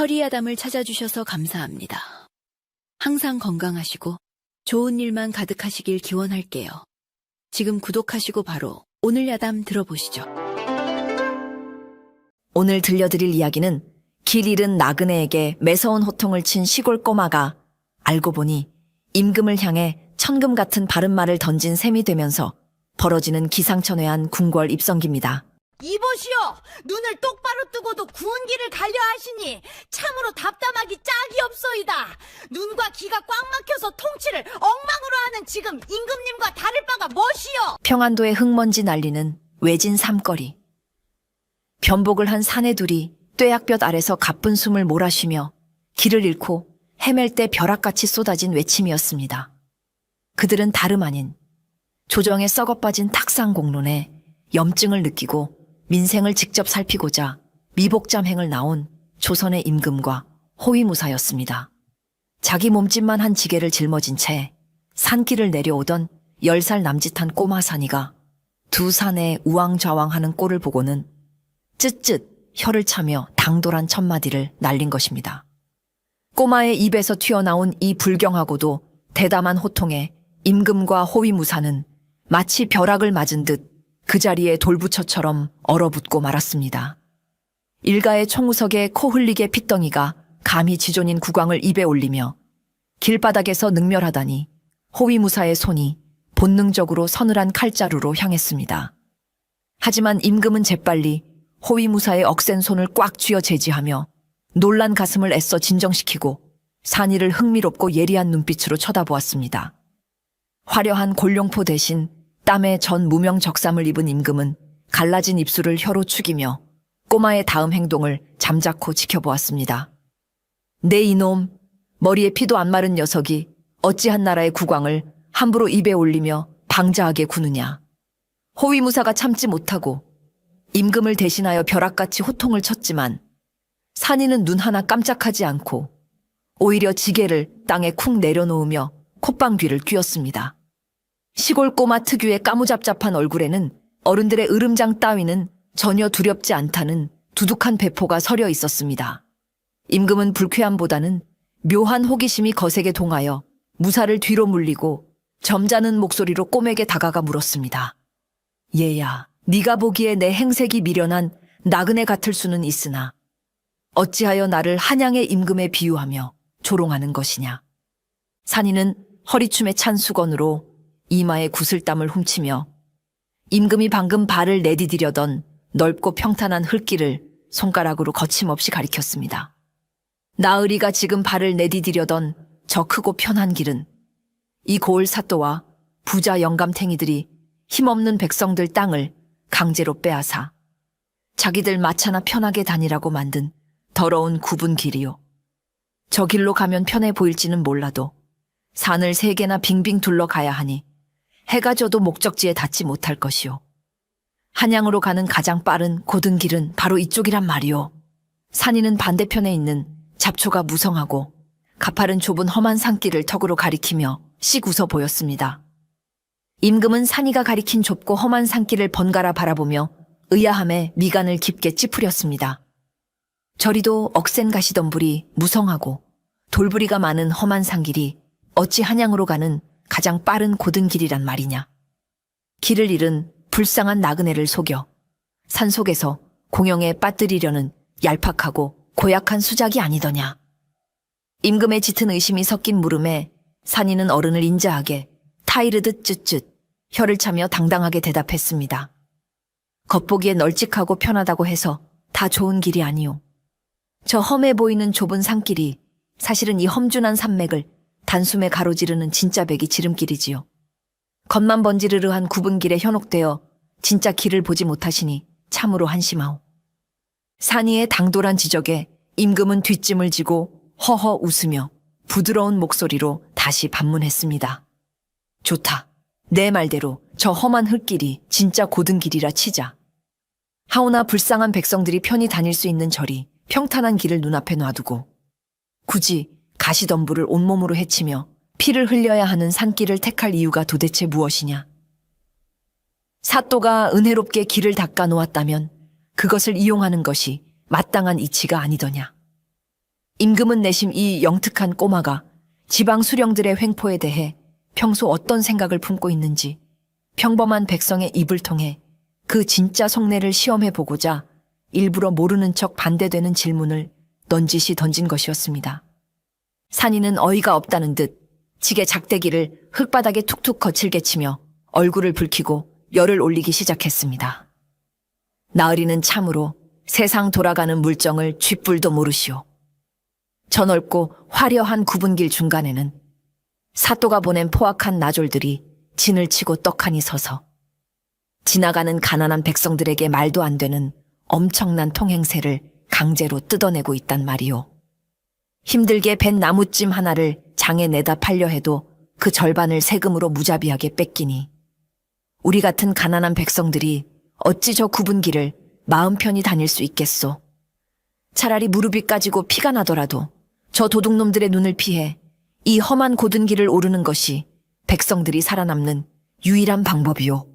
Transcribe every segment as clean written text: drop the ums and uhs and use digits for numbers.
허리야담을 찾아주셔서 감사합니다. 항상 건강하시고 좋은 일만 가득하시길 기원할게요. 지금 구독하시고 바로 오늘 야담 들어보시죠. 오늘 들려드릴 이야기는 길 잃은 나그네에게 매서운 호통을 친 시골 꼬마가 알고 보니 임금을 향해 천금 같은 바른 말을 던진 셈이 되면서 벌어지는 기상천외한 궁궐 입성기입니다. 이보시오! 눈을 똑바로 뜨고도 구운 길을 가려 하시니 참으로 답답하기 짝이 없소이다. 눈과 귀가 꽉 막혀서 통치를 엉망으로 하는 지금 임금님과 다를 바가 무엇이오? 평안도에 흙먼지 날리는 외진 삼거리. 변복을 한 사내둘이 뙤약볕 아래서 가쁜 숨을 몰아쉬며 길을 잃고 헤맬 때 벼락같이 쏟아진 외침이었습니다. 그들은 다름 아닌 조정에 썩어빠진 탁상공론에 염증을 느끼고 민생을 직접 살피고자 미복잠행을 나온 조선의 임금과 호위무사였습니다. 자기 몸짓만 한 지게를 짊어진 채 산길을 내려오던 10살 남짓한 꼬마 산이가 두 산에 우왕좌왕하는 꼴을 보고는 쯧쯧 혀를 차며 당돌한 첫마디를 날린 것입니다. 꼬마의 입에서 튀어나온 이 불경하고도 대담한 호통에 임금과 호위무사는 마치 벼락을 맞은 듯 그 자리에 돌부처처럼 얼어붙고 말았습니다. 일가의 총우석에 코 흘리게 핏덩이가 감히 지존인 국왕을 입에 올리며 길바닥에서 능멸하다니 호위무사의 손이 본능적으로 서늘한 칼자루로 향했습니다. 하지만 임금은 재빨리 호위무사의 억센 손을 꽉 쥐어 제지하며 놀란 가슴을 애써 진정시키고 산이를 흥미롭고 예리한 눈빛으로 쳐다보았습니다. 화려한 골룡포 대신 땀에 전 무명 적삼을 입은 임금은 갈라진 입술을 혀로 축이며 꼬마의 다음 행동을 잠자코 지켜보았습니다. 내 이놈, 머리에 피도 안 마른 녀석이 어찌한 나라의 국왕을 함부로 입에 올리며 방자하게 구느냐. 호위무사가 참지 못하고 임금을 대신하여 벼락같이 호통을 쳤지만 산이는 눈 하나 깜짝하지 않고 오히려 지게를 땅에 쿵 내려놓으며 콧방귀를 뀌었습니다. 시골 꼬마 특유의 까무잡잡한 얼굴에는 어른들의 으름장 따위는 전혀 두렵지 않다는 두둑한 배포가 서려 있었습니다. 임금은 불쾌함보다는 묘한 호기심이 거세게 동하여 무사를 뒤로 물리고 점잖은 목소리로 꼬맥에 다가가 물었습니다. 얘야, 네가 보기에 내 행색이 미련한 나그네 같을 수는 있으나 어찌하여 나를 한양의 임금에 비유하며 조롱하는 것이냐. 산이는 허리춤에 찬 수건으로 이마에 구슬땀을 훔치며 임금이 방금 발을 내디디려던 넓고 평탄한 흙길을 손가락으로 거침없이 가리켰습니다. 나으리가 지금 발을 내디디려던 저 크고 편한 길은 이 고을 사또와 부자 영감탱이들이 힘없는 백성들 땅을 강제로 빼앗아 자기들 마차나 편하게 다니라고 만든 더러운 굽은 길이요. 저 길로 가면 편해 보일지는 몰라도 산을 3개나 빙빙 둘러가야 하니 해가 져도 목적지에 닿지 못할 것이요. 한양으로 가는 가장 빠른 고든 길은 바로 이쪽이란 말이요. 산이는 반대편에 있는 잡초가 무성하고 가파른 좁은 험한 산길을 턱으로 가리키며 씩 웃어 보였습니다. 임금은 산이가 가리킨 좁고 험한 산길을 번갈아 바라보며 의아함에 미간을 깊게 찌푸렸습니다. 저리도 억센 가시덤불이 무성하고 돌부리가 많은 험한 산길이 어찌 한양으로 가는 가장 빠른 고든 길이란 말이냐. 길을 잃은 불쌍한 나그네를 속여 산속에서 공영에 빠뜨리려는 얄팍하고 고약한 수작이 아니더냐. 임금의 짙은 의심이 섞인 물음에 산이는 어른을 인자하게 타이르듯 쯧쯧 혀를 차며 당당하게 대답했습니다. 겉보기에 널찍하고 편하다고 해서 다 좋은 길이 아니오. 저 험해 보이는 좁은 산길이 사실은 이 험준한 산맥을 단숨에 가로지르는 진짜 백이 지름길이지요. 겉만 번지르르한 굽은 길에 현혹되어 진짜 길을 보지 못하시니 참으로 한심하오. 산이의 당돌한 지적에 임금은 뒷짐을 지고 허허 웃으며 부드러운 목소리로 다시 반문했습니다. 좋다. 내 말대로 저 험한 흙길이 진짜 고든 길이라 치자. 하오나 불쌍한 백성들이 편히 다닐 수 있는 저리 평탄한 길을 눈앞에 놔두고 굳이 가시덤불을 온몸으로 헤치며 피를 흘려야 하는 산길을 택할 이유가 도대체 무엇이냐. 사또가 은혜롭게 길을 닦아 놓았다면 그것을 이용하는 것이 마땅한 이치가 아니더냐. 임금은 내심 이 영특한 꼬마가 지방 수령들의 횡포에 대해 평소 어떤 생각을 품고 있는지 평범한 백성의 입을 통해 그 진짜 속내를 시험해보고자 일부러 모르는 척 반대되는 질문을 넌지시 던진 것이었습니다. 산이는 어이가 없다는 듯 지게 작대기를 흙바닥에 툭툭 거칠게 치며 얼굴을 붉히고 열을 올리기 시작했습니다. 나으리는 참으로 세상 돌아가는 물정을 쥐뿔도 모르시오. 저 넓고 화려한 굽은 길 중간에는 사또가 보낸 포악한 나졸들이 진을 치고 떡하니 서서 지나가는 가난한 백성들에게 말도 안 되는 엄청난 통행세를 강제로 뜯어내고 있단 말이오. 힘들게 벤 나무찜 하나를 장에 내다 팔려 해도 그 절반을 세금으로 무자비하게 뺏기니 우리 같은 가난한 백성들이 어찌 저 굽은 길을 마음 편히 다닐 수 있겠소. 차라리 무릎이 까지고 피가 나더라도 저 도둑놈들의 눈을 피해 이 험한 고든 길을 오르는 것이 백성들이 살아남는 유일한 방법이오.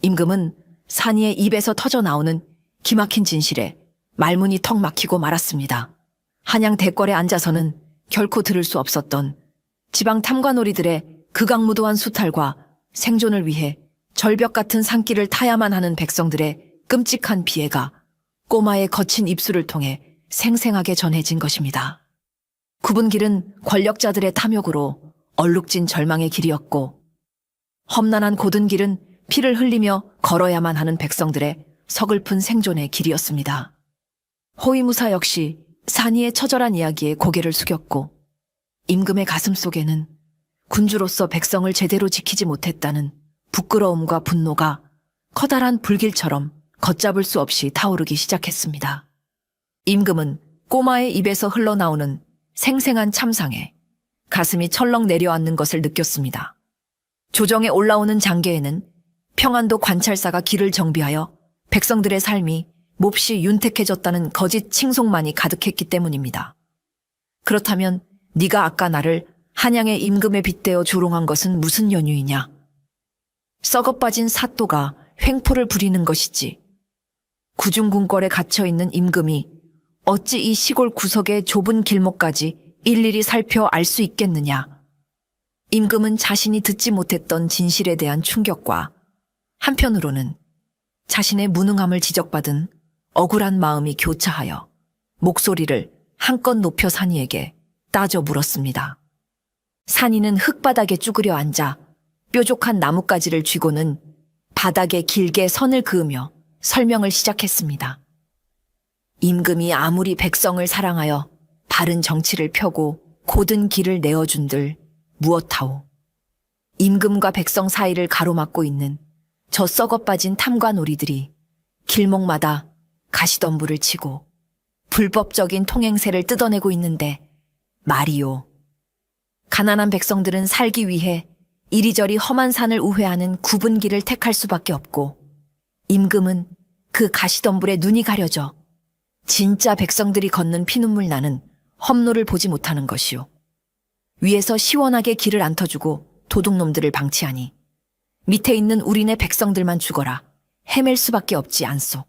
임금은 산이의 입에서 터져 나오는 기막힌 진실에 말문이 턱 막히고 말았습니다. 한양 대궐에 앉아서는 결코 들을 수 없었던 지방 탐관오리들의 극악무도한 수탈과 생존을 위해 절벽 같은 산길을 타야만 하는 백성들의 끔찍한 비애가 꼬마의 거친 입술을 통해 생생하게 전해진 것입니다. 굽은 길은 권력자들의 탐욕으로 얼룩진 절망의 길이었고 험난한 고든 길은 피를 흘리며 걸어야만 하는 백성들의 서글픈 생존의 길이었습니다. 호위무사 역시 산이의 처절한 이야기에 고개를 숙였고 임금의 가슴 속에는 군주로서 백성을 제대로 지키지 못했다는 부끄러움과 분노가 커다란 불길처럼 걷잡을 수 없이 타오르기 시작했습니다. 임금은 꼬마의 입에서 흘러나오는 생생한 참상에 가슴이 철렁 내려앉는 것을 느꼈습니다. 조정에 올라오는 장계에는 평안도 관찰사가 길을 정비하여 백성들의 삶이 몹시 윤택해졌다는 거짓 칭송만이 가득했기 때문입니다. 그렇다면 네가 아까 나를 한양의 임금에 빗대어 조롱한 것은 무슨 연유이냐? 썩어빠진 사또가 횡포를 부리는 것이지. 구중궁궐에 갇혀있는 임금이 어찌 이 시골 구석의 좁은 길목까지 일일이 살펴 알 수 있겠느냐? 임금은 자신이 듣지 못했던 진실에 대한 충격과 한편으로는 자신의 무능함을 지적받은 억울한 마음이 교차하여 목소리를 한껏 높여 산이에게 따져 물었습니다. 산이는 흙바닥에 쭈그려 앉아 뾰족한 나뭇가지를 쥐고는 바닥에 길게 선을 그으며 설명을 시작했습니다. 임금이 아무리 백성을 사랑하여 바른 정치를 펴고 고든 길을 내어준들 무엇하오. 임금과 백성 사이를 가로막고 있는 저 썩어빠진 탐관오리들이 길목마다 가시덤불을 치고 불법적인 통행세를 뜯어내고 있는데 말이요. 가난한 백성들은 살기 위해 이리저리 험한 산을 우회하는 굽은 길을 택할 수밖에 없고 임금은 그 가시덤불에 눈이 가려져 진짜 백성들이 걷는 피눈물 나는 험로를 보지 못하는 것이요. 위에서 시원하게 길을 안 터주고 도둑놈들을 방치하니 밑에 있는 우리네 백성들만 죽어라 헤맬 수밖에 없지 않소.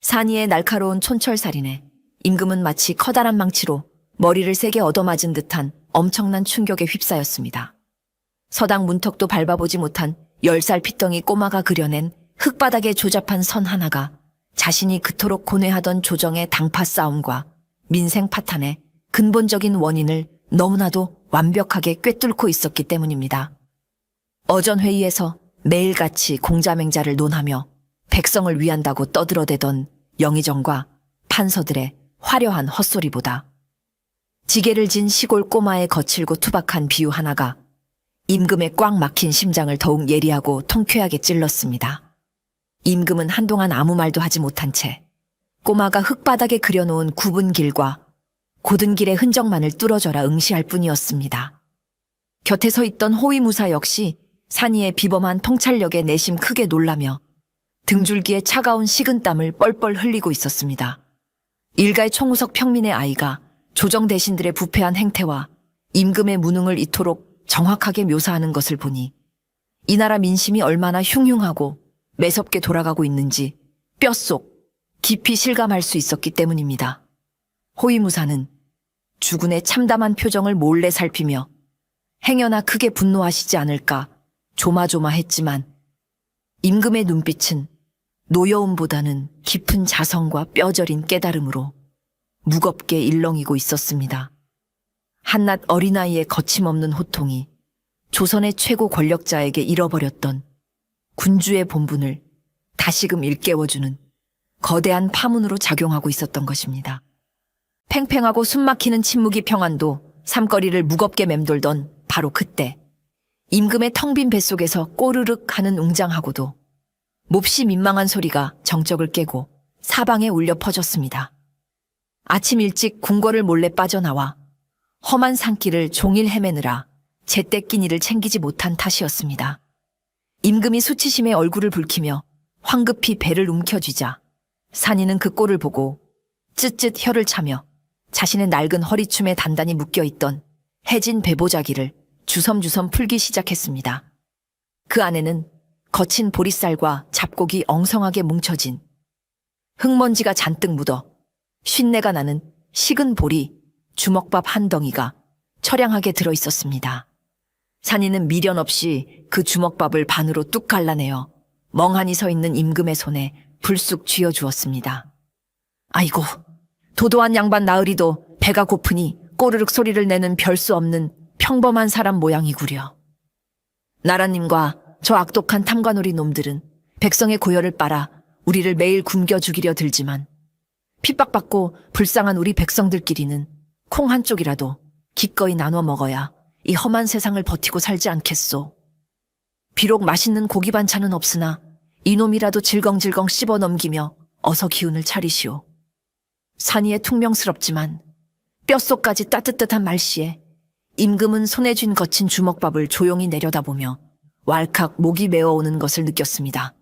산이의 날카로운 촌철살인에 임금은 마치 커다란 망치로 머리를 세게 얻어맞은 듯한 엄청난 충격에 휩싸였습니다. 서당 문턱도 밟아보지 못한 10살 핏덩이 꼬마가 그려낸 흙바닥에 조잡한 선 하나가 자신이 그토록 고뇌하던 조정의 당파 싸움과 민생 파탄의 근본적인 원인을 너무나도 완벽하게 꿰뚫고 있었기 때문입니다. 어전 회의에서 매일같이 공자맹자를 논하며 백성을 위한다고 떠들어대던 영의정과 판서들의 화려한 헛소리보다 지게를 진 시골 꼬마의 거칠고 투박한 비유 하나가 임금의 꽉 막힌 심장을 더욱 예리하고 통쾌하게 찔렀습니다. 임금은 한동안 아무 말도 하지 못한 채 꼬마가 흙바닥에 그려놓은 굽은 길과 고든 길의 흔적만을 뚫어져라 응시할 뿐이었습니다. 곁에 서 있던 호위무사 역시 산이의 비범한 통찰력에 내심 크게 놀라며 등줄기에 차가운 식은땀을 뻘뻘 흘리고 있었습니다. 일가의 총우석 평민의 아이가 조정 대신들의 부패한 행태와 임금의 무능을 이토록 정확하게 묘사하는 것을 보니 이 나라 민심이 얼마나 흉흉하고 매섭게 돌아가고 있는지 뼛속 깊이 실감할 수 있었기 때문입니다. 호위무사는 주군의 참담한 표정을 몰래 살피며 행여나 크게 분노하시지 않을까 조마조마했지만 임금의 눈빛은 노여움보다는 깊은 자성과 뼈저린 깨달음으로 무겁게 일렁이고 있었습니다. 한낱 어린아이의 거침없는 호통이 조선의 최고 권력자에게 잃어버렸던 군주의 본분을 다시금 일깨워주는 거대한 파문으로 작용하고 있었던 것입니다. 팽팽하고 숨막히는 침묵이 평안도 삼거리를 무겁게 맴돌던 바로 그때 임금의 텅 빈 뱃속에서 꼬르륵 하는 웅장하고도 몹시 민망한 소리가 정적을 깨고 사방에 울려 퍼졌습니다. 아침 일찍 궁궐을 몰래 빠져나와 험한 산길을 종일 헤매느라 제때 끼니를 챙기지 못한 탓이었습니다. 임금이 수치심에 얼굴을 붉히며 황급히 배를 움켜쥐자 산이는 그 꼴을 보고 쯧쯧 혀를 차며 자신의 낡은 허리춤에 단단히 묶여있던 해진 배보자기를 주섬주섬 풀기 시작했습니다. 그 안에는 거친 보리쌀과 잡곡이 엉성하게 뭉쳐진 흙먼지가 잔뜩 묻어 쉰내가 나는 식은 보리, 주먹밥 한 덩이가 처량하게 들어있었습니다. 산이는 미련 없이 그 주먹밥을 반으로 뚝 갈라내어 멍하니 서 있는 임금의 손에 불쑥 쥐어주었습니다. 아이고, 도도한 양반 나으리도 배가 고프니 꼬르륵 소리를 내는 별 수 없는 평범한 사람 모양이구려. 나라님과 저 악독한 탐관오리 놈들은 백성의 고열을 빨아 우리를 매일 굶겨 죽이려 들지만 핍박받고 불쌍한 우리 백성들끼리는 콩 한 쪽이라도 기꺼이 나눠 먹어야 이 험한 세상을 버티고 살지 않겠소. 비록 맛있는 고기 반찬은 없으나 이놈이라도 질겅질겅 씹어 넘기며 어서 기운을 차리시오. 산이의 퉁명스럽지만 뼛속까지 따뜻한 말씨에 임금은 손에 쥔 거친 주먹밥을 조용히 내려다보며 왈칵 목이 메어오는 것을 느꼈습니다.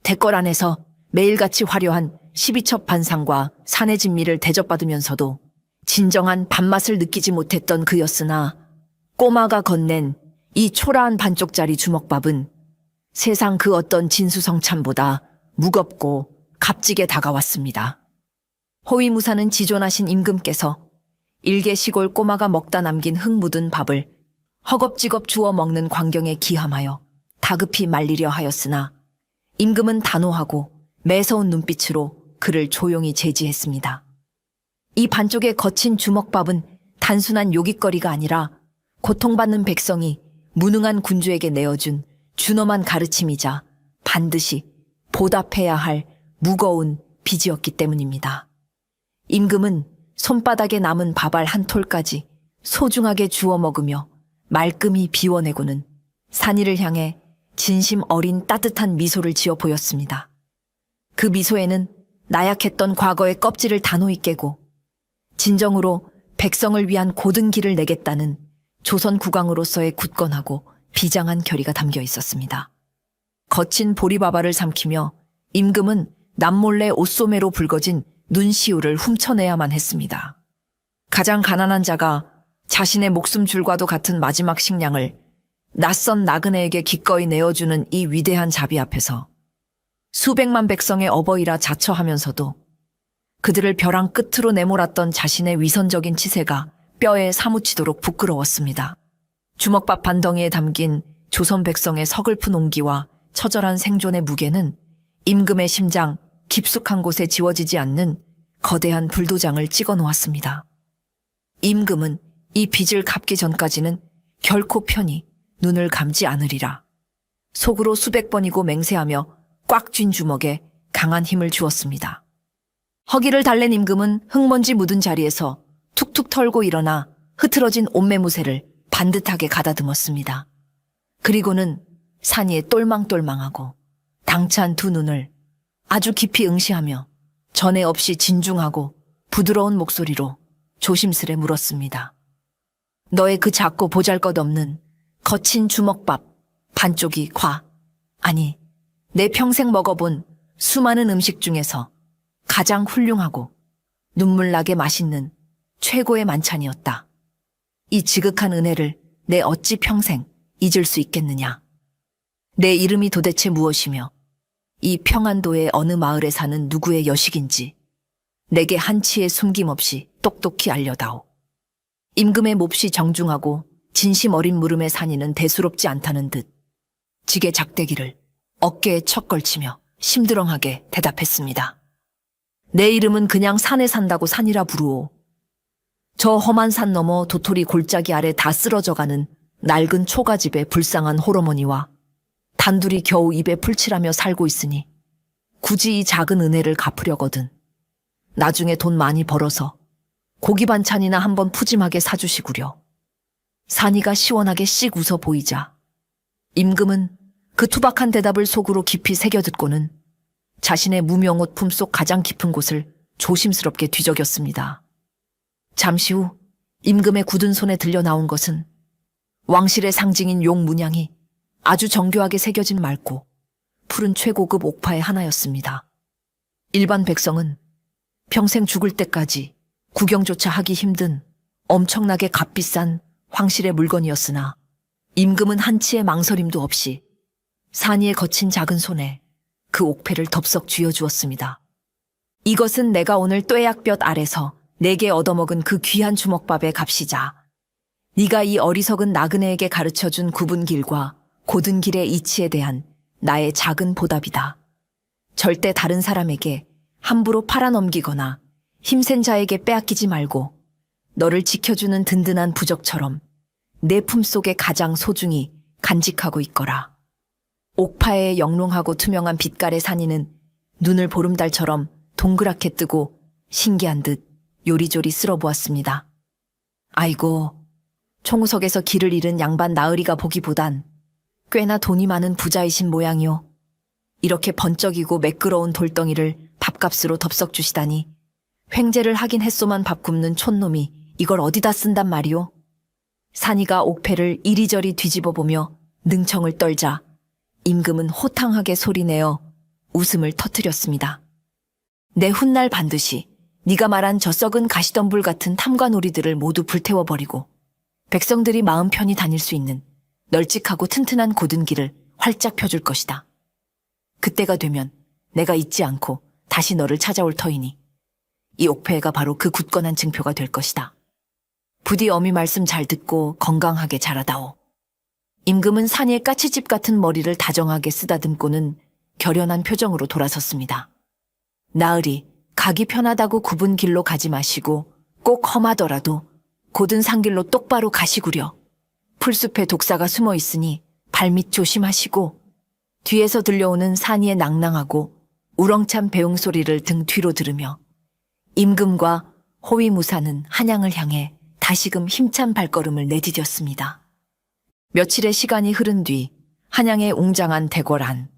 대궐 안에서 매일같이 화려한 12첩 반상과 산의 진미를 대접받으면서도 진정한 밥맛을 느끼지 못했던 그였으나 꼬마가 건넨 이 초라한 반쪽짜리 주먹밥은 세상 그 어떤 진수성찬보다 무겁고 값지게 다가왔습니다. 호위무사는 지존하신 임금께서 일개 시골 꼬마가 먹다 남긴 흙 묻은 밥을 허겁지겁 주워 먹는 광경에 기함하여 다급히 말리려 하였으나 임금은 단호하고 매서운 눈빛으로 그를 조용히 제지했습니다. 이 반쪽의 거친 주먹밥은 단순한 요깃거리가 아니라 고통받는 백성이 무능한 군주에게 내어준 준엄한 가르침이자 반드시 보답해야 할 무거운 빚이었기 때문입니다. 임금은 손바닥에 남은 밥알 한 톨까지 소중하게 주워 먹으며 말끔히 비워내고는 산이를 향해 진심 어린 따뜻한 미소를 지어 보였습니다. 그 미소에는 나약했던 과거의 껍질을 단호히 깨고 진정으로 백성을 위한 고든 길을 내겠다는 조선 국왕으로서의 굳건하고 비장한 결의가 담겨 있었습니다. 거친 보리밥알을 삼키며 임금은 남몰래 옷소매로 붉어진 눈시울을 훔쳐내야만 했습니다. 가장 가난한 자가 자신의 목숨줄과도 같은 마지막 식량을 낯선 나그네에게 기꺼이 내어주는 이 위대한 자비 앞에서 수백만 백성의 어버이라 자처하면서도 그들을 벼랑 끝으로 내몰았던 자신의 위선적인 치세가 뼈에 사무치도록 부끄러웠습니다. 주먹밥 반덩이에 담긴 조선 백성의 서글픈 온기와 처절한 생존의 무게는 임금의 심장 깊숙한 곳에 지워지지 않는 거대한 불도장을 찍어 놓았습니다. 임금은 이 빚을 갚기 전까지는 결코 편히 눈을 감지 않으리라. 속으로 수백 번이고 맹세하며 꽉 쥔 주먹에 강한 힘을 주었습니다. 허기를 달랜 임금은 흙먼지 묻은 자리에서 툭툭 털고 일어나 흐트러진 옷매무새를 반듯하게 가다듬었습니다. 그리고는 산이의 똘망똘망하고 당찬 두 눈을 아주 깊이 응시하며 전에 없이 진중하고 부드러운 목소리로 조심스레 물었습니다. 너의 그 작고 보잘것없는 거친 주먹밥 반쪽이 아니 내 평생 먹어본 수많은 음식 중에서 가장 훌륭하고 눈물나게 맛있는 최고의 만찬이었다. 이 지극한 은혜를 내 어찌 평생 잊을 수 있겠느냐. 내 이름이 도대체 무엇이며 이 평안도의 어느 마을에 사는 누구의 여식인지 내게 한치의 숨김없이 똑똑히 알려다오. 임금의 몹시 정중하고 진심 어린 물음에 산이는 대수롭지 않다는 듯 지게 작대기를 어깨에 척 걸치며 심드렁하게 대답했습니다. 내 이름은 그냥 산에 산다고 산이라 부르오. 저 험한 산 너머 도토리 골짜기 아래 다 쓰러져가는 낡은 초가집의 불쌍한 홀어머니와 단둘이 겨우 입에 풀칠하며 살고 있으니 굳이 이 작은 은혜를 갚으려거든 나중에 돈 많이 벌어서 고기 반찬이나 한번 푸짐하게 사주시구려. 산이가 시원하게 씩 웃어 보이자 임금은 그 투박한 대답을 속으로 깊이 새겨듣고는 자신의 무명옷 품속 가장 깊은 곳을 조심스럽게 뒤적였습니다. 잠시 후 임금의 굳은 손에 들려 나온 것은 왕실의 상징인 용 문양이 아주 정교하게 새겨진 맑고 푸른 최고급 옥파의 하나였습니다. 일반 백성은 평생 죽을 때까지 구경조차 하기 힘든 엄청나게 값비싼 황실의 물건이었으나 임금은 한치의 망설임도 없이 산이의 거친 작은 손에 그 옥패를 덥석 쥐어주었습니다. 이것은 내가 오늘 뙤약볕 아래서 내게 얻어먹은 그 귀한 주먹밥의 값이자 네가 이 어리석은 나그네에게 가르쳐준 굽은 길과 곧은 길의 이치에 대한 나의 작은 보답이다. 절대 다른 사람에게 함부로 팔아넘기거나 힘센 자에게 빼앗기지 말고 너를 지켜주는 든든한 부적처럼 내 품속에 가장 소중히 간직하고 있거라. 옥파의 영롱하고 투명한 빛깔의 산이는 눈을 보름달처럼 동그랗게 뜨고 신기한 듯 요리조리 쓸어보았습니다. 아이고, 총우석에서 길을 잃은 양반 나으리가 보기보단 꽤나 돈이 많은 부자이신 모양이오. 이렇게 번쩍이고 매끄러운 돌덩이를 밥값으로 덥석 주시다니 횡재를 하긴 했소만 밥 굽는 촌놈이 이걸 어디다 쓴단 말이오. 산이가 옥패를 이리저리 뒤집어 보며 능청을 떨자 임금은 호탕하게 소리내어 웃음을 터뜨렸습니다. 내 훗날 반드시 네가 말한 저 썩은 가시덤불 같은 탐관오리들을 모두 불태워버리고 백성들이 마음 편히 다닐 수 있는 널찍하고 튼튼한 곧은 길을 활짝 펴줄 것이다. 그때가 되면 내가 잊지 않고 다시 너를 찾아올 터이니 이 옥패가 바로 그 굳건한 증표가 될 것이다. 부디 어미 말씀 잘 듣고 건강하게 자라다오. 임금은 산이의 까치집 같은 머리를 다정하게 쓰다듬고는 결연한 표정으로 돌아섰습니다. 나으리, 가기 편하다고 굽은 길로 가지 마시고 꼭 험하더라도 곧은 산길로 똑바로 가시구려. 풀숲에 독사가 숨어 있으니 발밑 조심하시고 뒤에서 들려오는 산이의 낭낭하고 우렁찬 배웅 소리를 등 뒤로 들으며 임금과 호위무사는 한양을 향해 다시금 힘찬 발걸음을 내디뎠습니다. 며칠의 시간이 흐른 뒤 한양의 웅장한 대궐 안.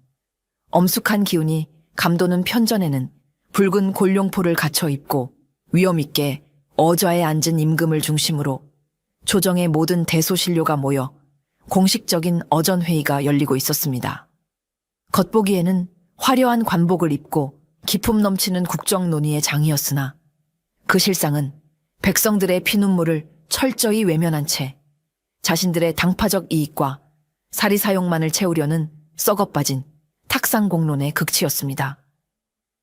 엄숙한 기운이 감도는 편전에는 붉은 골룡포를 갖춰 입고 위엄있게 어좌에 앉은 임금을 중심으로 조정의 모든 대소신료가 모여 공식적인 어전회의가 열리고 있었습니다. 겉보기에는 화려한 관복을 입고 기품 넘치는 국정 논의의 장이었으나 그 실상은 백성들의 피눈물을 철저히 외면한 채 자신들의 당파적 이익과 사리사욕만을 채우려는 썩어빠진 탁상공론의 극치였습니다.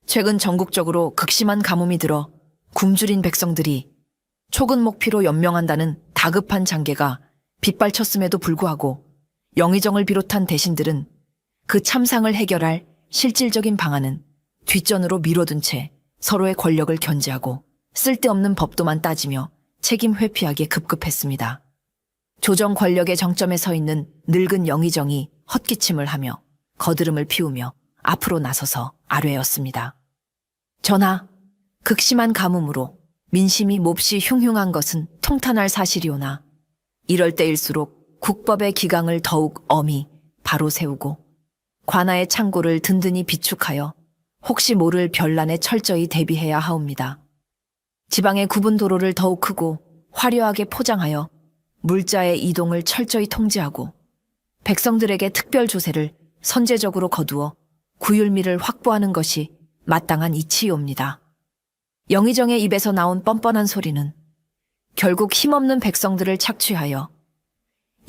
최근 전국적으로 극심한 가뭄이 들어 굶주린 백성들이 초근목피로 연명한다는 다급한 장계가 빗발쳤음에도 불구하고 영의정을 비롯한 대신들은 그 참상을 해결할 실질적인 방안은 뒷전으로 미뤄둔 채 서로의 권력을 견제하고 쓸데없는 법도만 따지며 책임 회피하기에 급급했습니다. 조정 권력의 정점에 서 있는 늙은 영의정이 헛기침을 하며 거드름을 피우며 앞으로 나서서 아뢰었습니다. 전하, 극심한 가뭄으로 민심이 몹시 흉흉한 것은 통탄할 사실이오나 이럴 때일수록 국법의 기강을 더욱 엄히 바로 세우고 관아의 창고를 든든히 비축하여 혹시 모를 변란에 철저히 대비해야 하옵니다. 지방의 구분 도로를 더욱 크고 화려하게 포장하여 물자의 이동을 철저히 통제하고 백성들에게 특별 조세를 선제적으로 거두어 구율미를 확보하는 것이 마땅한 이치이옵니다. 영의정의 입에서 나온 뻔뻔한 소리는 결국 힘없는 백성들을 착취하여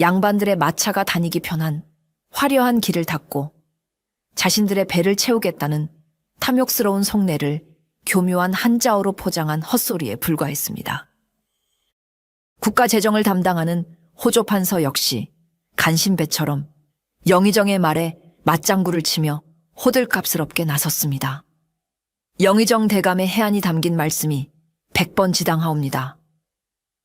양반들의 마차가 다니기 편한 화려한 길을 닫고 자신들의 배를 채우겠다는 탐욕스러운 속내를 교묘한 한자어로 포장한 헛소리에 불과했습니다. 국가 재정을 담당하는 호조판서 역시 간신배처럼 영의정의 말에 맞장구를 치며 호들갑스럽게 나섰습니다. 영의정 대감의 해안이 담긴 말씀이 100번 지당하옵니다.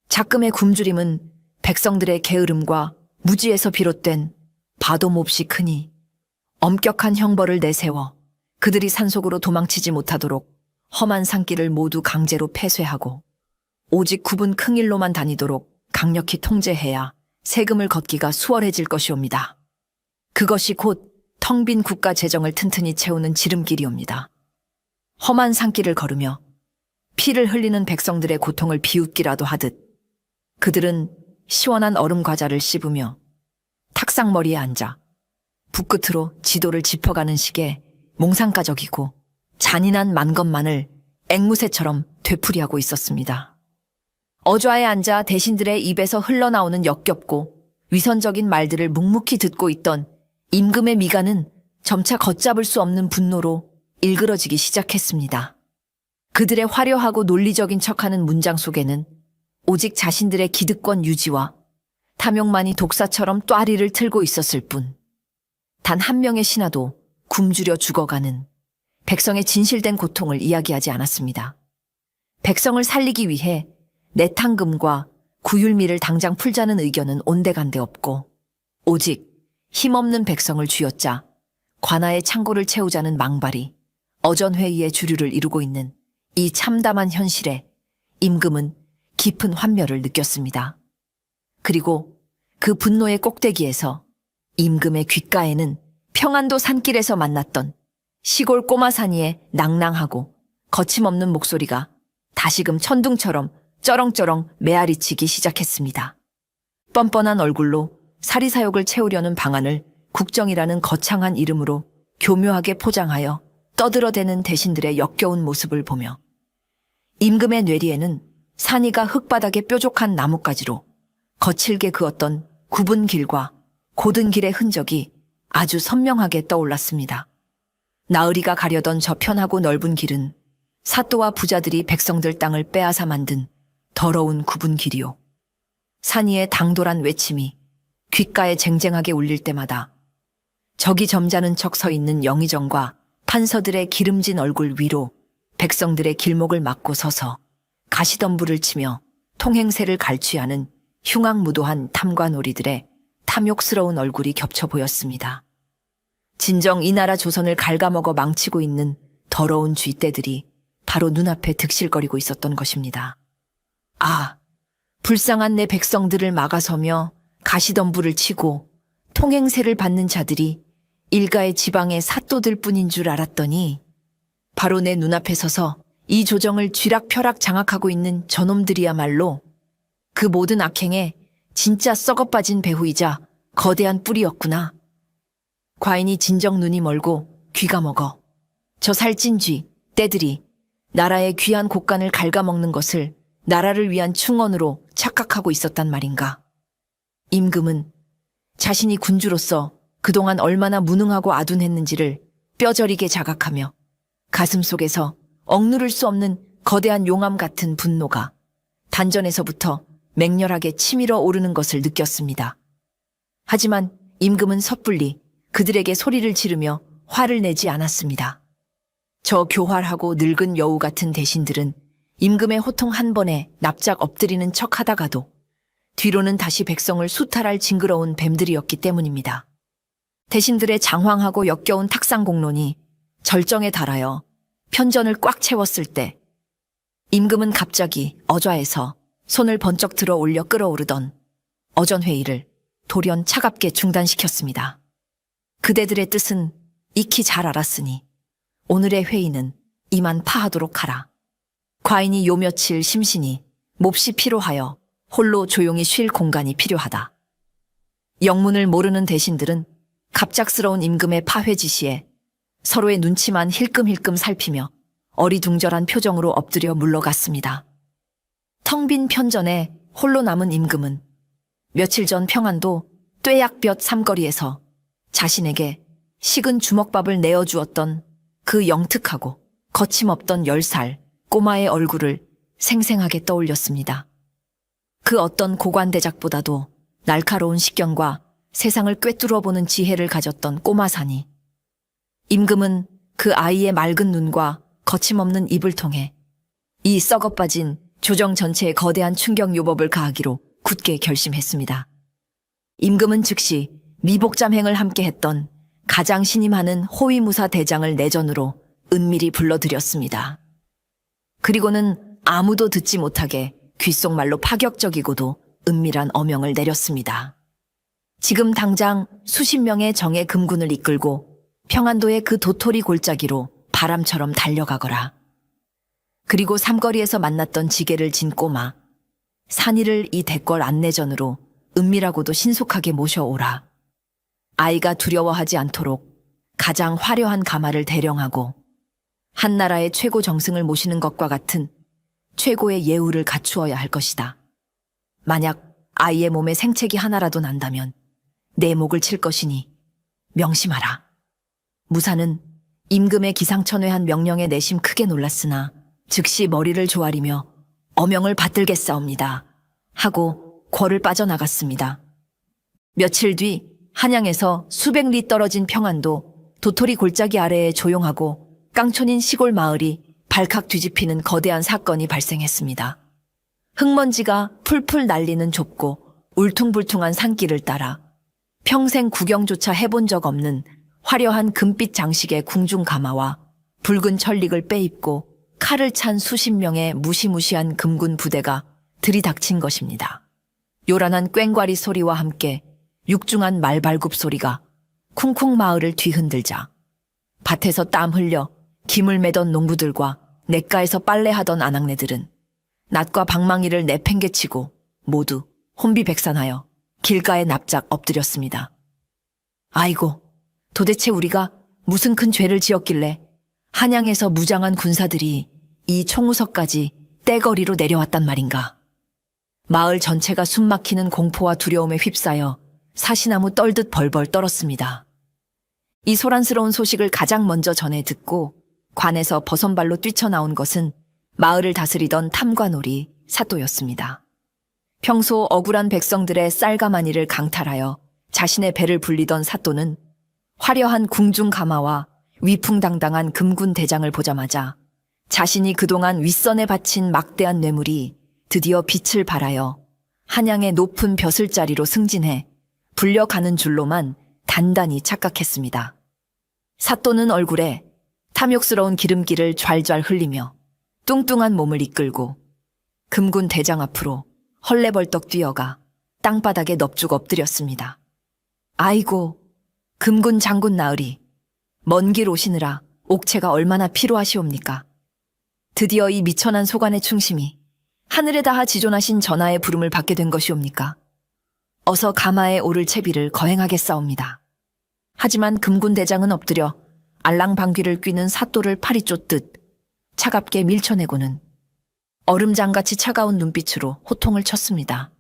작금의 굶주림은 백성들의 게으름과 무지에서 비롯된 바도 몹시 크니 엄격한 형벌을 내세워 그들이 산속으로 도망치지 못하도록 험한 산길을 모두 강제로 폐쇄하고 오직 굽은 큰 길로만 다니도록 강력히 통제해야 세금을 걷기가 수월해질 것이옵니다. 그것이 곧 텅 빈 국가 재정을 튼튼히 채우는 지름길이옵니다. 험한 산길을 걸으며 피를 흘리는 백성들의 고통을 비웃기라도 하듯 그들은 시원한 얼음 과자를 씹으며 탁상머리에 앉아 붓끝으로 지도를 짚어가는 식의 몽상가적이고 잔인한 만것만을 앵무새처럼 되풀이하고 있었습니다. 어좌에 앉아 대신들의 입에서 흘러나오는 역겹고 위선적인 말들을 묵묵히 듣고 있던 임금의 미간은 점차 걷잡을 수 없는 분노로 일그러지기 시작했습니다. 그들의 화려하고 논리적인 척하는 문장 속에는 오직 자신들의 기득권 유지와 탐욕만이 독사처럼 또아리를 틀고 있었을 뿐, 단 한 명의 신하도 굶주려 죽어가는 백성의 진실된 고통을 이야기하지 않았습니다. 백성을 살리기 위해 내탕금과 구율미를 당장 풀자는 의견은 온데간데 없고, 오직 힘없는 백성을 쥐어짜 관아의 창고를 채우자는 망발이 어전회의의 주류를 이루고 있는 이 참담한 현실에 임금은 깊은 환멸을 느꼈습니다. 그리고 그 분노의 꼭대기에서 임금의 귓가에는 평안도 산길에서 만났던 시골 꼬마사니의 낭낭하고 거침없는 목소리가 다시금 천둥처럼 쩌렁쩌렁 메아리치기 시작했습니다. 뻔뻔한 얼굴로 사리사욕을 채우려는 방안을 국정이라는 거창한 이름으로 교묘하게 포장하여 떠들어대는 대신들의 역겨운 모습을 보며 임금의 뇌리에는 산이가 흙바닥에 뾰족한 나뭇가지로 거칠게 그었던 굽은 길과 곧은 길의 흔적이 아주 선명하게 떠올랐습니다. 나으리가 가려던 저 편하고 넓은 길은 사또와 부자들이 백성들 땅을 빼앗아 만든 더러운 굽은 길이요. 산이의 당돌한 외침이 귓가에 쟁쟁하게 울릴 때마다 저기 점잖은 척 서 있는 영의정과 판서들의 기름진 얼굴 위로 백성들의 길목을 막고 서서 가시덤불을 치며 통행세를 갈취하는 흉악무도한 탐관오리들의 탐욕스러운 얼굴이 겹쳐 보였습니다. 진정 이 나라 조선을 갉아먹어 망치고 있는 더러운 쥐떼들이 바로 눈앞에 득실거리고 있었던 것입니다. 아, 불쌍한 내 백성들을 막아서며 가시덤불을 치고 통행세를 받는 자들이 일가의 지방의 사또들 뿐인 줄 알았더니 바로 내 눈앞에 서서 이 조정을 쥐락펴락 장악하고 있는 저놈들이야말로 그 모든 악행에 진짜 썩어빠진 배후이자 거대한 뿌리였구나. 과인이 진정 눈이 멀고 귀가 먹어 저 살찐 쥐, 떼들이 나라의 귀한 곡간을 갉아먹는 것을 나라를 위한 충언으로 착각하고 있었단 말인가. 임금은 자신이 군주로서 그동안 얼마나 무능하고 아둔했는지를 뼈저리게 자각하며 가슴속에서 억누를 수 없는 거대한 용암 같은 분노가 단전에서부터 맹렬하게 치밀어 오르는 것을 느꼈습니다. 하지만 임금은 섣불리 그들에게 소리를 지르며 화를 내지 않았습니다. 저 교활하고 늙은 여우 같은 대신들은 임금의 호통 한 번에 납작 엎드리는 척 하다가도 뒤로는 다시 백성을 수탈할 징그러운 뱀들이었기 때문입니다. 대신들의 장황하고 역겨운 탁상공론이 절정에 달하여 편전을 꽉 채웠을 때 임금은 갑자기 어좌에서 손을 번쩍 들어 올려 끌어오르던 어전회의를 돌연 차갑게 중단시켰습니다. 그대들의 뜻은 익히 잘 알았으니 오늘의 회의는 이만 파하도록 하라. 과인이 요 며칠 심신이 몹시 피로하여 홀로 조용히 쉴 공간이 필요하다. 영문을 모르는 대신들은 갑작스러운 임금의 파회 지시에 서로의 눈치만 힐끔힐끔 살피며 어리둥절한 표정으로 엎드려 물러갔습니다. 텅 빈 편전에 홀로 남은 임금은 며칠 전 평안도 뙤약볕 삼거리에서 자신에게 식은 주먹밥을 내어주었던 그 영특하고 거침없던 10살 꼬마의 얼굴을 생생하게 떠올렸습니다. 그 어떤 고관대작보다도 날카로운 식견과 세상을 꿰뚫어보는 지혜를 가졌던 꼬마산이, 임금은 그 아이의 맑은 눈과 거침없는 입을 통해 이 썩어빠진 조정 전체에 거대한 충격 요법을 가하기로 굳게 결심했습니다. 임금은 즉시 미복잠행을 함께 했던 가장 신임하는 호위무사 대장을 내전으로 은밀히 불러들였습니다. 그리고는 아무도 듣지 못하게 귓속말로 파격적이고도 은밀한 어명을 내렸습니다. 지금 당장 수십 명의 정예 금군을 이끌고 평안도의 그 도토리 골짜기로 바람처럼 달려가거라. 그리고 삼거리에서 만났던 지게를 진 꼬마, 산이를 이 대궐 안내전으로 은밀하고도 신속하게 모셔오라. 아이가 두려워하지 않도록 가장 화려한 가마를 대령하고 한 나라의 최고 정승을 모시는 것과 같은 최고의 예우를 갖추어야 할 것이다. 만약 아이의 몸에 생책이 하나라도 난다면 내 목을 칠 것이니 명심하라. 무사는 임금의 기상천외한 명령에 내심 크게 놀랐으나 즉시 머리를 조아리며 어명을 받들겠사옵니다 하고 궐을 빠져나갔습니다. 며칠 뒤 한양에서 수백 리 떨어진 평안도 도토리 골짜기 아래에 조용하고 깡촌인 시골 마을이 발칵 뒤집히는 거대한 사건이 발생했습니다. 흙먼지가 풀풀 날리는 좁고 울퉁불퉁한 산길을 따라 평생 구경조차 해본 적 없는 화려한 금빛 장식의 궁중 가마와 붉은 천릭을 빼입고 칼을 찬 수십 명의 무시무시한 금군 부대가 들이닥친 것입니다. 요란한 꽹과리 소리와 함께 육중한 말발굽 소리가 쿵쿵 마을을 뒤흔들자 밭에서 땀 흘려 김을 매던 농부들과 냇가에서 빨래하던 아낙네들은 낫과 방망이를 내팽개치고 모두 혼비백산하여 길가에 납작 엎드렸습니다. 아이고, 도대체 우리가 무슨 큰 죄를 지었길래 한양에서 무장한 군사들이 이 총우석까지 떼거리로 내려왔단 말인가. 마을 전체가 숨막히는 공포와 두려움에 휩싸여 사시나무 떨듯 벌벌 떨었습니다. 이 소란스러운 소식을 가장 먼저 전해 듣고 관에서 버선발로 뛰쳐나온 것은 마을을 다스리던 탐관오리 사또였습니다. 평소 억울한 백성들의 쌀가마니를 강탈하여 자신의 배를 불리던 사또는 화려한 궁중 가마와 위풍당당한 금군 대장을 보자마자 자신이 그동안 윗선에 바친 막대한 뇌물이 드디어 빛을 발하여 한양의 높은 벼슬자리로 승진해 불려가는 줄로만 단단히 착각했습니다. 사또는 얼굴에 탐욕스러운 기름기를 좔좔 흘리며 뚱뚱한 몸을 이끌고 금군 대장 앞으로 헐레벌떡 뛰어가 땅바닥에 넙죽 엎드렸습니다. 아이고, 금군 장군 나으리, 먼 길 오시느라 옥체가 얼마나 필요하시옵니까? 드디어 이 미천한 소관의 충심이 하늘에 닿아 지존하신 전하의 부름을 받게 된 것이옵니까? 어서 가마에 오를 채비를 거행하겠사옵니다. 하지만 금군 대장은 엎드려 알랑방귀를 뀌는 사또를 팔이 쫓듯 차갑게 밀쳐내고는 얼음장같이 차가운 눈빛으로 호통을 쳤습니다.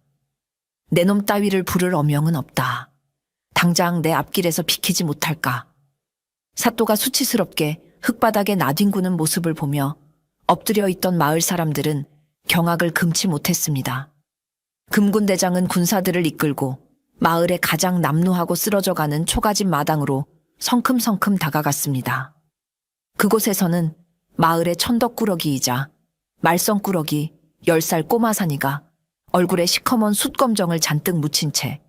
내 놈 따위를 부를 어명은 없다. 당장 내 앞길에서 비키지 못할까. 사또가 수치스럽게 흙바닥에 나뒹구는 모습을 보며 엎드려 있던 마을 사람들은 경악을 금치 못했습니다. 금군 대장은 군사들을 이끌고 마을의 가장 남루하고 쓰러져가는 초가집 마당으로 성큼성큼 다가갔습니다. 그곳에서는 마을의 천덕꾸러기이자 말썽꾸러기 10살 꼬마산이가 얼굴에 시커먼 숯검정을 잔뜩 묻힌 채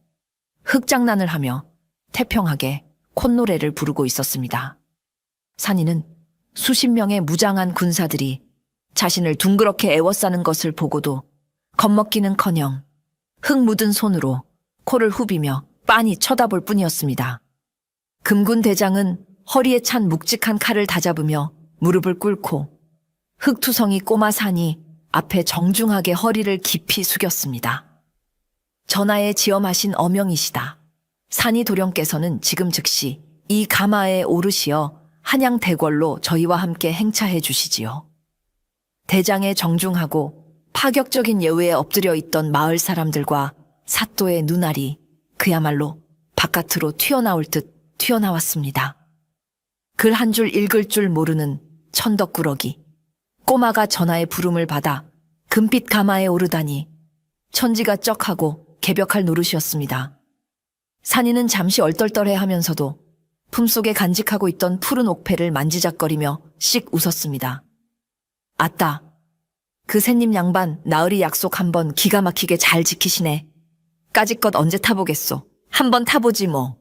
흙장난을 하며 태평하게 콧노래를 부르고 있었습니다. 산이는 수십 명의 무장한 군사들이 자신을 둥그렇게 애워싸는 것을 보고도 겁먹기는커녕 흙 묻은 손으로 코를 후비며 빤히 쳐다볼 뿐이었습니다. 금군 대장은 허리에 찬 묵직한 칼을 다잡으며 무릎을 꿇고 흙투성이 꼬마 산이 앞에 정중하게 허리를 깊이 숙였습니다. 전하의 지엄하신 어명이시다. 산이 도령께서는 지금 즉시 이 가마에 오르시어 한양 대궐로 저희와 함께 행차해 주시지요. 대장의 정중하고 파격적인 예우에 엎드려 있던 마을 사람들과 사또의 눈알이 그야말로 바깥으로 튀어나올 듯 튀어나왔습니다. 글 한 줄 읽을 줄 모르는 천덕꾸러기. 꼬마가 전하의 부름을 받아 금빛 가마에 오르다니 천지가 쩍하고 개벽할 노릇이었습니다. 산이는 잠시 얼떨떨해하면서도 품속에 간직하고 있던 푸른 옥패를 만지작거리며 씩 웃었습니다. 아따, 그 새님 양반 나으리 약속 한번 기가 막히게 잘 지키시네. 까짓것 언제 타보겠소. 한번 타보지 뭐.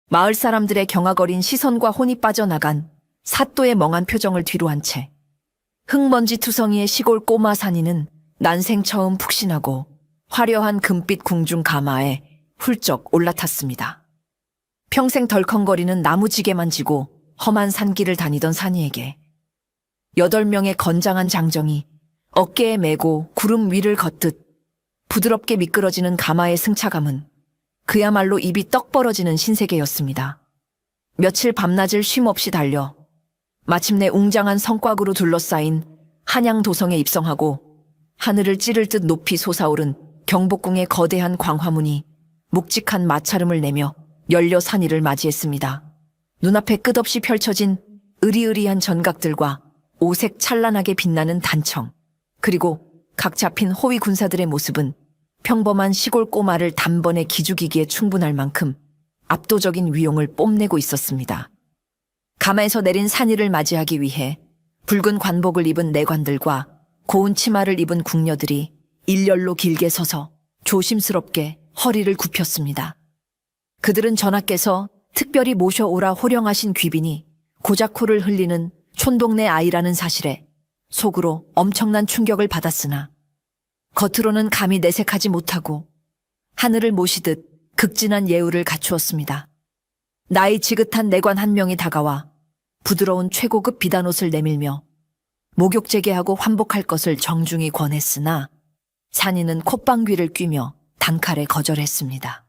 마을 사람들의 경악어린 시선과 혼이 빠져나간 사또의 멍한 표정을 뒤로 한 채 흙먼지 투성이의 시골 꼬마 산이는 난생 처음 푹신하고 화려한 금빛 궁중 가마에 훌쩍 올라탔습니다. 평생 덜컹거리는 나무지게만 지고 험한 산길을 다니던 산이에게 8명의 건장한 장정이 어깨에 메고 구름 위를 걷듯 부드럽게 미끄러지는 가마의 승차감은 그야말로 입이 떡 벌어지는 신세계였습니다. 며칠 밤낮을 쉼없이 달려 마침내 웅장한 성곽으로 둘러싸인 한양도성에 입성하고 하늘을 찌를 듯 높이 솟아오른 경복궁의 거대한 광화문이 묵직한 마찰음을 내며 열려 산이를 맞이했습니다. 눈앞에 끝없이 펼쳐진 으리으리한 전각들과 오색 찬란하게 빛나는 단청, 그리고 각 잡힌 호위 군사들의 모습은 평범한 시골 꼬마를 단번에 기죽이기에 충분할 만큼 압도적인 위용을 뽐내고 있었습니다. 가마에서 내린 산이를 맞이하기 위해 붉은 관복을 입은 내관들과 고운 치마를 입은 궁녀들이 일렬로 길게 서서 조심스럽게 허리를 굽혔습니다. 그들은 전하께서 특별히 모셔오라 호령하신 귀빈이 고작코를 흘리는 촌동네 아이라는 사실에 속으로 엄청난 충격을 받았으나 겉으로는 감히 내색하지 못하고 하늘을 모시듯 극진한 예우를 갖추었습니다. 나이 지긋한 내관 한 명이 다가와 부드러운 최고급 비단옷을 내밀며 목욕 재개하고 환복할 것을 정중히 권했으나 산이는 콧방귀를 뀌며 단칼에 거절했습니다.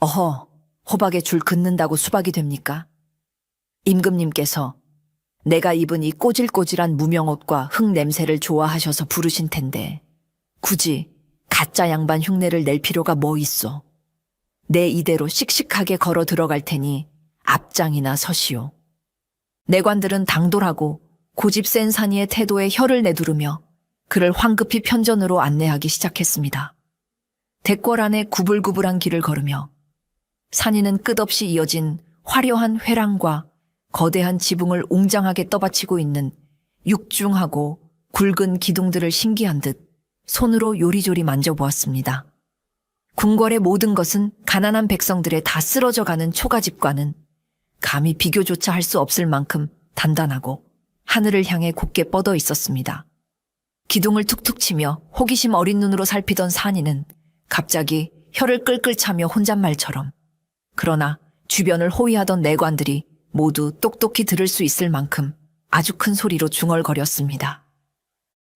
어허, 호박에 줄 긋는다고 수박이 됩니까? 임금님께서 내가 입은 이 꼬질꼬질한 무명옷과 흙 냄새를 좋아하셔서 부르신 텐데 굳이 가짜 양반 흉내를 낼 필요가 뭐 있어. 내 이대로 씩씩하게 걸어 들어갈 테니 앞장이나 서시오. 내관들은 당돌하고 고집 센 산이의 태도에 혀를 내두르며 그를 황급히 편전으로 안내하기 시작했습니다. 대궐 안에 구불구불한 길을 걸으며 산이는 끝없이 이어진 화려한 회랑과 거대한 지붕을 웅장하게 떠받치고 있는 육중하고 굵은 기둥들을 신기한 듯 손으로 요리조리 만져보았습니다. 궁궐의 모든 것은 가난한 백성들의 다 쓰러져가는 초가집과는 감히 비교조차 할 수 없을 만큼 단단하고 하늘을 향해 곧게 뻗어 있었습니다. 기둥을 툭툭 치며 호기심 어린 눈으로 살피던 산이는 갑자기 혀를 끌끌 차며 혼잣말처럼, 그러나 주변을 호위하던 내관들이 모두 똑똑히 들을 수 있을 만큼 아주 큰 소리로 중얼거렸습니다.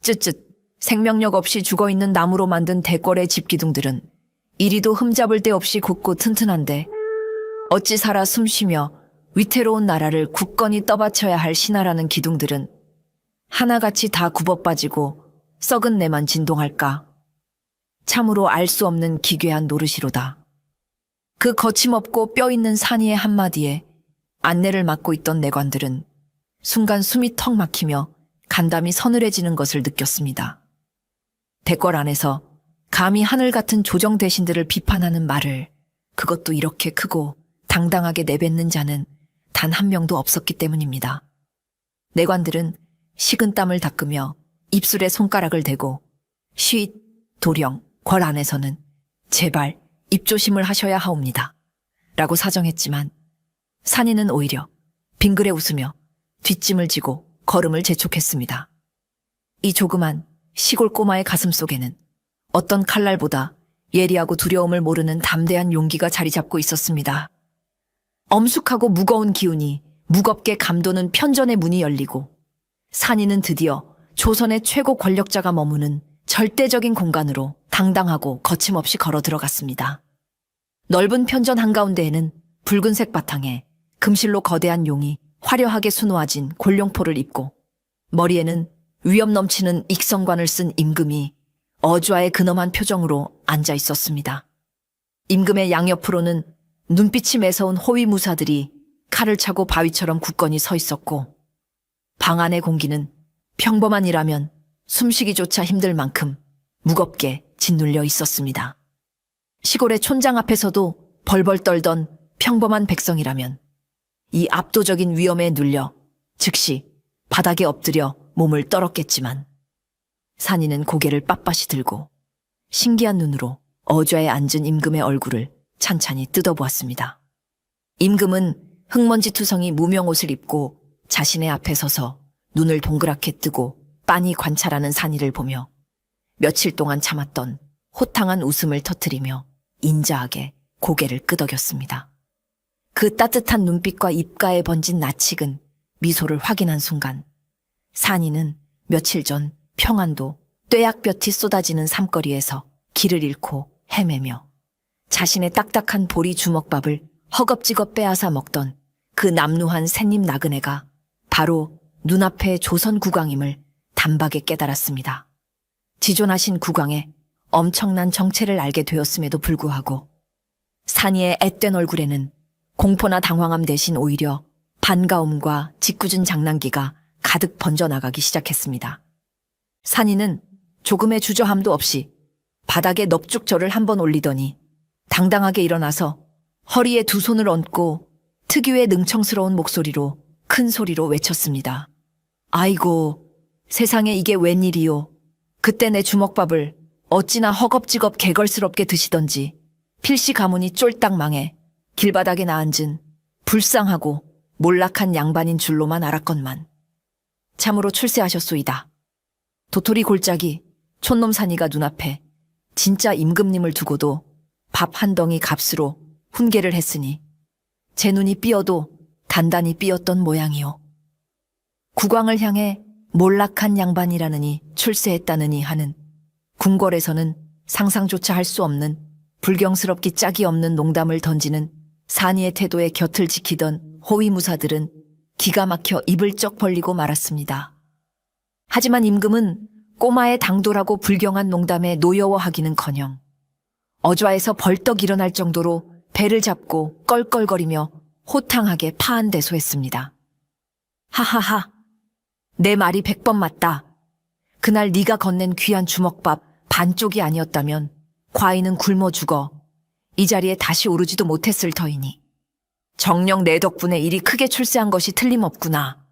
쯧쯧, 생명력 없이 죽어있는 나무로 만든 대궐의 집기둥들은 이리도 흠잡을 데 없이 굳고 튼튼한데 어찌 살아 숨쉬며 위태로운 나라를 굳건히 떠받쳐야 할 신하라는 기둥들은 하나같이 다 굽어빠지고 썩은 내만 진동할까? 참으로 알 수 없는 기괴한 노릇이로다. 그 거침없고 뼈있는 산이의 한마디에 안내를 맡고 있던 내관들은 순간 숨이 턱 막히며 간담이 서늘해지는 것을 느꼈습니다. 대궐 안에서 감히 하늘 같은 조정 대신들을 비판하는 말을, 그것도 이렇게 크고 당당하게 내뱉는 자는 단 한 명도 없었기 때문입니다. 내관들은 식은 땀을 닦으며 입술에 손가락을 대고 쉿, 도령, 궐 안에서는 제발 입조심을 하셔야 하옵니다. 라고 사정했지만 산이는 오히려 빙그레 웃으며 뒷짐을 지고 걸음을 재촉했습니다. 이 조그만 시골 꼬마의 가슴 속에는 어떤 칼날보다 예리하고 두려움을 모르는 담대한 용기가 자리 잡고 있었습니다. 엄숙하고 무거운 기운이 무겁게 감도는 편전의 문이 열리고 산이는 드디어 조선의 최고 권력자가 머무는 절대적인 공간으로 당당하고 거침없이 걸어 들어갔습니다. 넓은 편전 한가운데에는 붉은색 바탕에 금실로 거대한 용이 화려하게 수놓아진 골룡포를 입고 머리에는 위험 넘치는 익성관을 쓴 임금이 어좌의 근엄한 표정으로 앉아 있었습니다. 임금의 양옆으로는 눈빛이 매서운 호위 무사들이 칼을 차고 바위처럼 굳건히 서 있었고 방 안의 공기는 평범한 일하면 숨쉬기조차 힘들 만큼 무겁게 짓눌려 있었습니다. 시골의 촌장 앞에서도 벌벌 떨던 평범한 백성이라면 이 압도적인 위험에 눌려 즉시 바닥에 엎드려 몸을 떨었겠지만 산이는 고개를 빳빳이 들고 신기한 눈으로 어좌에 앉은 임금의 얼굴을 찬찬히 뜯어보았습니다. 임금은 흙먼지투성이 무명옷을 입고 자신의 앞에 서서 눈을 동그랗게 뜨고 빤히 관찰하는 산이를 보며 며칠 동안 참았던 호탕한 웃음을 터뜨리며 인자하게 고개를 끄덕였습니다. 그 따뜻한 눈빛과 입가에 번진 낯익은 미소를 확인한 순간 산이는 며칠 전 평안도 뙤약볕이 쏟아지는 삶거리에서 길을 잃고 헤매며 자신의 딱딱한 보리 주먹밥을 허겁지겁 빼앗아 먹던 그 남루한 샛잎 나그네가 바로 눈앞의 조선 국왕임을 단박에 깨달았습니다. 지존하신 국왕의 엄청난 정체를 알게 되었음에도 불구하고 산이의 앳된 얼굴에는 공포나 당황함 대신 오히려 반가움과 짓궂은 장난기가 가득 번져나가기 시작했습니다. 산이는 조금의 주저함도 없이 바닥에 넙죽절을 한번 올리더니 당당하게 일어나서 허리에 두 손을 얹고 특유의 능청스러운 목소리로 큰 소리로 외쳤습니다. 아이고, 세상에 이게 웬일이요. 그때 내 주먹밥을 어찌나 허겁지겁 개걸스럽게 드시던지 필시 가문이 쫄딱 망해 길바닥에 나앉은 불쌍하고 몰락한 양반인 줄로만 알았건만 참으로 출세하셨소이다. 도토리 골짜기 촌놈 산이가 눈앞에 진짜 임금님을 두고도 밥 한 덩이 값으로 훈계를 했으니 제 눈이 삐어도 단단히 삐었던 모양이요. 국왕을 향해 몰락한 양반이라느니 출세했다느니 하는 궁궐에서는 상상조차 할 수 없는 불경스럽기 짝이 없는 농담을 던지는 산이의 태도에 곁을 지키던 호위무사들은 기가 막혀 입을 쩍 벌리고 말았습니다. 하지만 임금은 꼬마의 당돌하고 불경한 농담에 노여워하기는커녕 어좌에서 벌떡 일어날 정도로 배를 잡고 껄껄거리며 호탕하게 파한대소했습니다. 하하하, 내 말이 100번 맞다. 그날 네가 건넨 귀한 주먹밥 반쪽이 아니었다면 과인은 굶어 죽어 이 자리에 다시 오르지도 못했을 터이니 정녕 내 덕분에 일이 크게 출세한 것이 틀림없구나.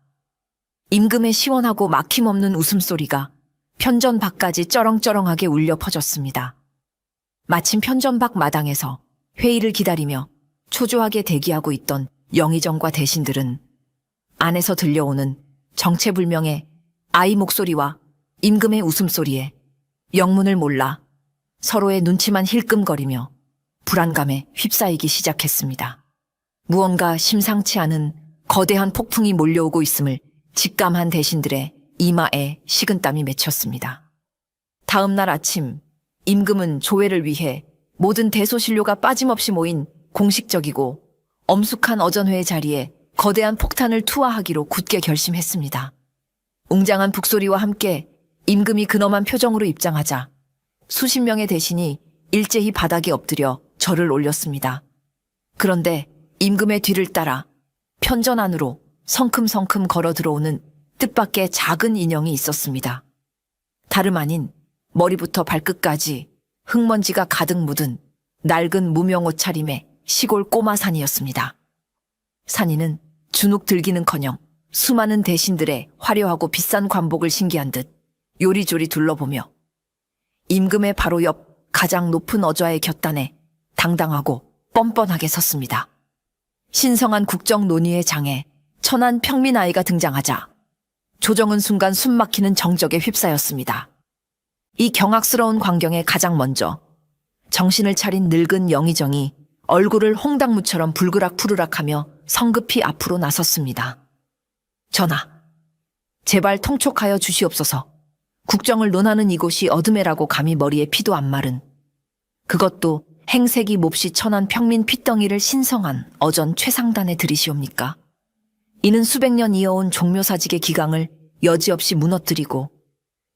임금의 시원하고 막힘없는 웃음소리가 편전 밖까지 쩌렁쩌렁하게 울려 퍼졌습니다. 마침 편전 밖 마당에서 회의를 기다리며 초조하게 대기하고 있던 영의정과 대신들은 안에서 들려오는 정체불명의 아이 목소리와 임금의 웃음소리에 영문을 몰라 서로의 눈치만 힐끔거리며 불안감에 휩싸이기 시작했습니다. 무언가 심상치 않은 거대한 폭풍이 몰려오고 있음을 직감한 대신들의 이마에 식은땀이 맺혔습니다. 다음 날 아침 임금은 조회를 위해 모든 대소신료가 빠짐없이 모인 공식적이고 엄숙한 어전회의 자리에 거대한 폭탄을 투하하기로 굳게 결심했습니다. 웅장한 북소리와 함께 임금이 근엄한 표정으로 입장하자 수십 명의 대신이 일제히 바닥에 엎드려 절을 올렸습니다. 그런데 임금의 뒤를 따라 편전 안으로 성큼성큼 걸어 들어오는 뜻밖의 작은 인형이 있었습니다. 다름 아닌 머리부터 발끝까지 흙먼지가 가득 묻은 낡은 무명옷 차림의 시골 꼬마 산이었습니다. 산이는 주눅 들기는커녕 수많은 대신들의 화려하고 비싼 관복을 신기한 듯 요리조리 둘러보며 임금의 바로 옆 가장 높은 어좌의 곁단에 당당하고 뻔뻔하게 섰습니다. 신성한 국정 논의의 장에 천한 평민 아이가 등장하자 조정은 순간 숨막히는 정적에 휩싸였습니다. 이 경악스러운 광경에 가장 먼저 정신을 차린 늙은 영의정이 얼굴을 홍당무처럼 불그락푸르락하며 성급히 앞으로 나섰습니다. 전하, 제발 통촉하여 주시옵소서. 국정을 논하는 이곳이 어둠에라고 감히 머리에 피도 안 마른, 그것도 행색이 몹시 천한 평민 핏덩이를 신성한 어전 최상단에 들이시옵니까? 이는 수백 년 이어온 종묘사직의 기강을 여지없이 무너뜨리고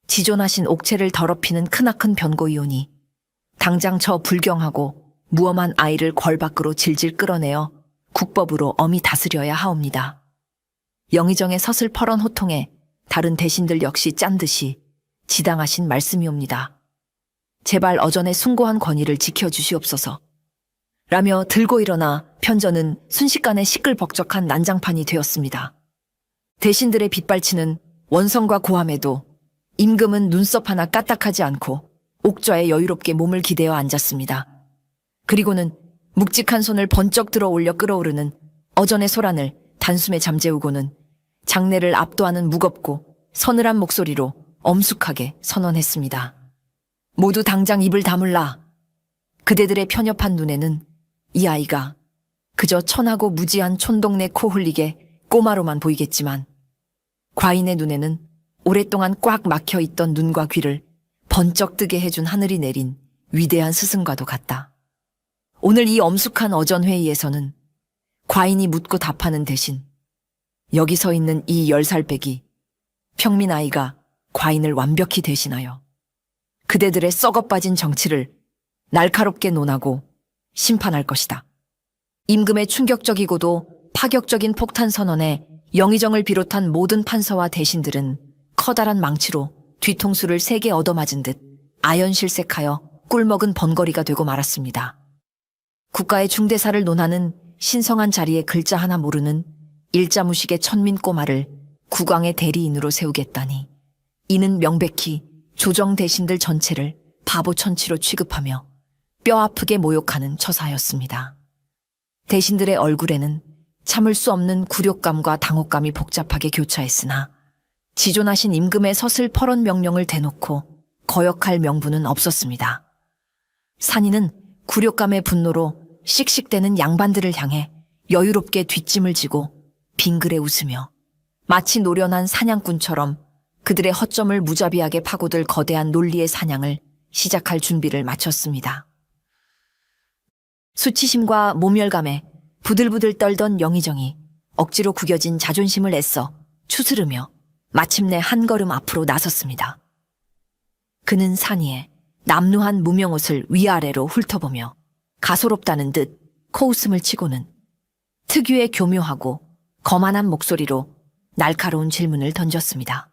지존하신 옥체를 더럽히는 크나큰 변고이오니 당장 저 불경하고 무엄한 아이를 궐 밖으로 질질 끌어내어 국법으로 엄히 다스려야 하옵니다. 영의정의 서슬퍼런 호통에 다른 대신들 역시 짠 듯이 지당하신 말씀이옵니다. 제발 어전의 숭고한 권위를 지켜주시옵소서. 라며 들고 일어나 편전은 순식간에 시끌벅적한 난장판이 되었습니다. 대신들의 빗발치는 원성과 고함에도 임금은 눈썹 하나 까딱하지 않고 옥좌에 여유롭게 몸을 기대어 앉았습니다. 그리고는 묵직한 손을 번쩍 들어 올려 끓어오르는 어전의 소란을 단숨에 잠재우고는 장례를 압도하는 무겁고 서늘한 목소리로 엄숙하게 선언했습니다. 모두 당장 입을 다물라. 그대들의 편협한 눈에는 이 아이가 그저 천하고 무지한 촌동네 코 흘리게 꼬마로만 보이겠지만 과인의 눈에는 오랫동안 꽉 막혀있던 눈과 귀를 번쩍 뜨게 해준 하늘이 내린 위대한 스승과도 같다. 오늘 이 엄숙한 어전회의에서는 과인이 묻고 답하는 대신 여기 서 있는 이 10살배기 평민 아이가 과인을 완벽히 대신하여 그대들의 썩어빠진 정치를 날카롭게 논하고 심판할 것이다. 임금의 충격적이고도 파격적인 폭탄 선언에 영의정을 비롯한 모든 판서와 대신들은 커다란 망치로 뒤통수를 세게 얻어맞은 듯 아연실색하여 꿀먹은 번거리가 되고 말았습니다. 국가의 중대사를 논하는 신성한 자리에 글자 하나 모르는 일자무식의 천민 꼬마를 국왕의 대리인으로 세우겠다니 이는 명백히 조정 대신들 전체를 바보천치로 취급하며 뼈아프게 모욕하는 처사였습니다. 대신들의 얼굴에는 참을 수 없는 굴욕감과 당혹감이 복잡하게 교차했으나 지존하신 임금의 서슬퍼런 명령을 대놓고 거역할 명분은 없었습니다. 산이는 굴욕감의 분노로 씩씩대는 양반들을 향해 여유롭게 뒷짐을 지고 빙그레 웃으며 마치 노련한 사냥꾼처럼 그들의 허점을 무자비하게 파고들 거대한 논리의 사냥을 시작할 준비를 마쳤습니다. 수치심과 모멸감에 부들부들 떨던 영의정이 억지로 구겨진 자존심을 애써 추스르며 마침내 한 걸음 앞으로 나섰습니다. 그는 산이의 남루한 무명옷을 위아래로 훑어보며 가소롭다는 듯 코웃음을 치고는 특유의 교묘하고 거만한 목소리로 날카로운 질문을 던졌습니다.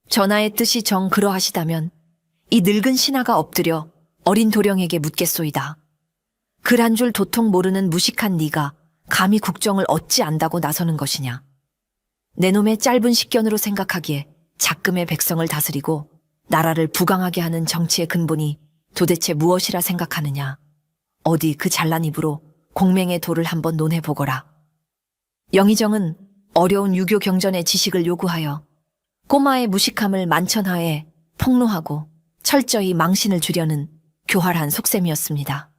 전하의 뜻이 정 그러하시다면 이 늙은 신하가 엎드려 어린 도령에게 묻겠소이다. 글 한 줄 도통 모르는 무식한 네가 감히 국정을 어찌 안다고 나서는 것이냐. 내 놈의 짧은 식견으로 생각하기에 작금의 백성을 다스리고 나라를 부강하게 하는 정치의 근본이 도대체 무엇이라 생각하느냐. 어디 그 잘난 입으로 공맹의 도를 한번 논해보거라. 영의정은 어려운 유교 경전의 지식을 요구하여 꼬마의 무식함을 만천하에 폭로하고 철저히 망신을 주려는 교활한 속셈이었습니다.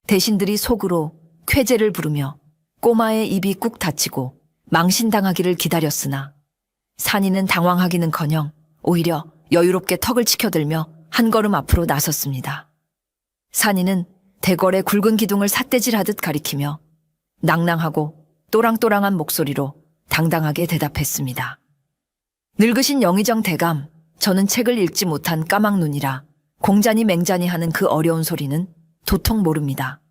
대신들이 속으로 쾌재를 부르며 꼬마의 입이 꾹 닫히고 망신당하기를 기다렸으나 산이는 당황하기는커녕 오히려 여유롭게 턱을 치켜들며 한 걸음 앞으로 나섰습니다. 산이는 대궐의 굵은 기둥을 삿대질하듯 가리키며 낭낭하고 또랑또랑한 목소리로 당당하게 대답했습니다. 늙으신 영의정 대감, 저는 책을 읽지 못한 까막눈이라 공자니 맹자니 하는 그 어려운 소리는 도통 모릅니다.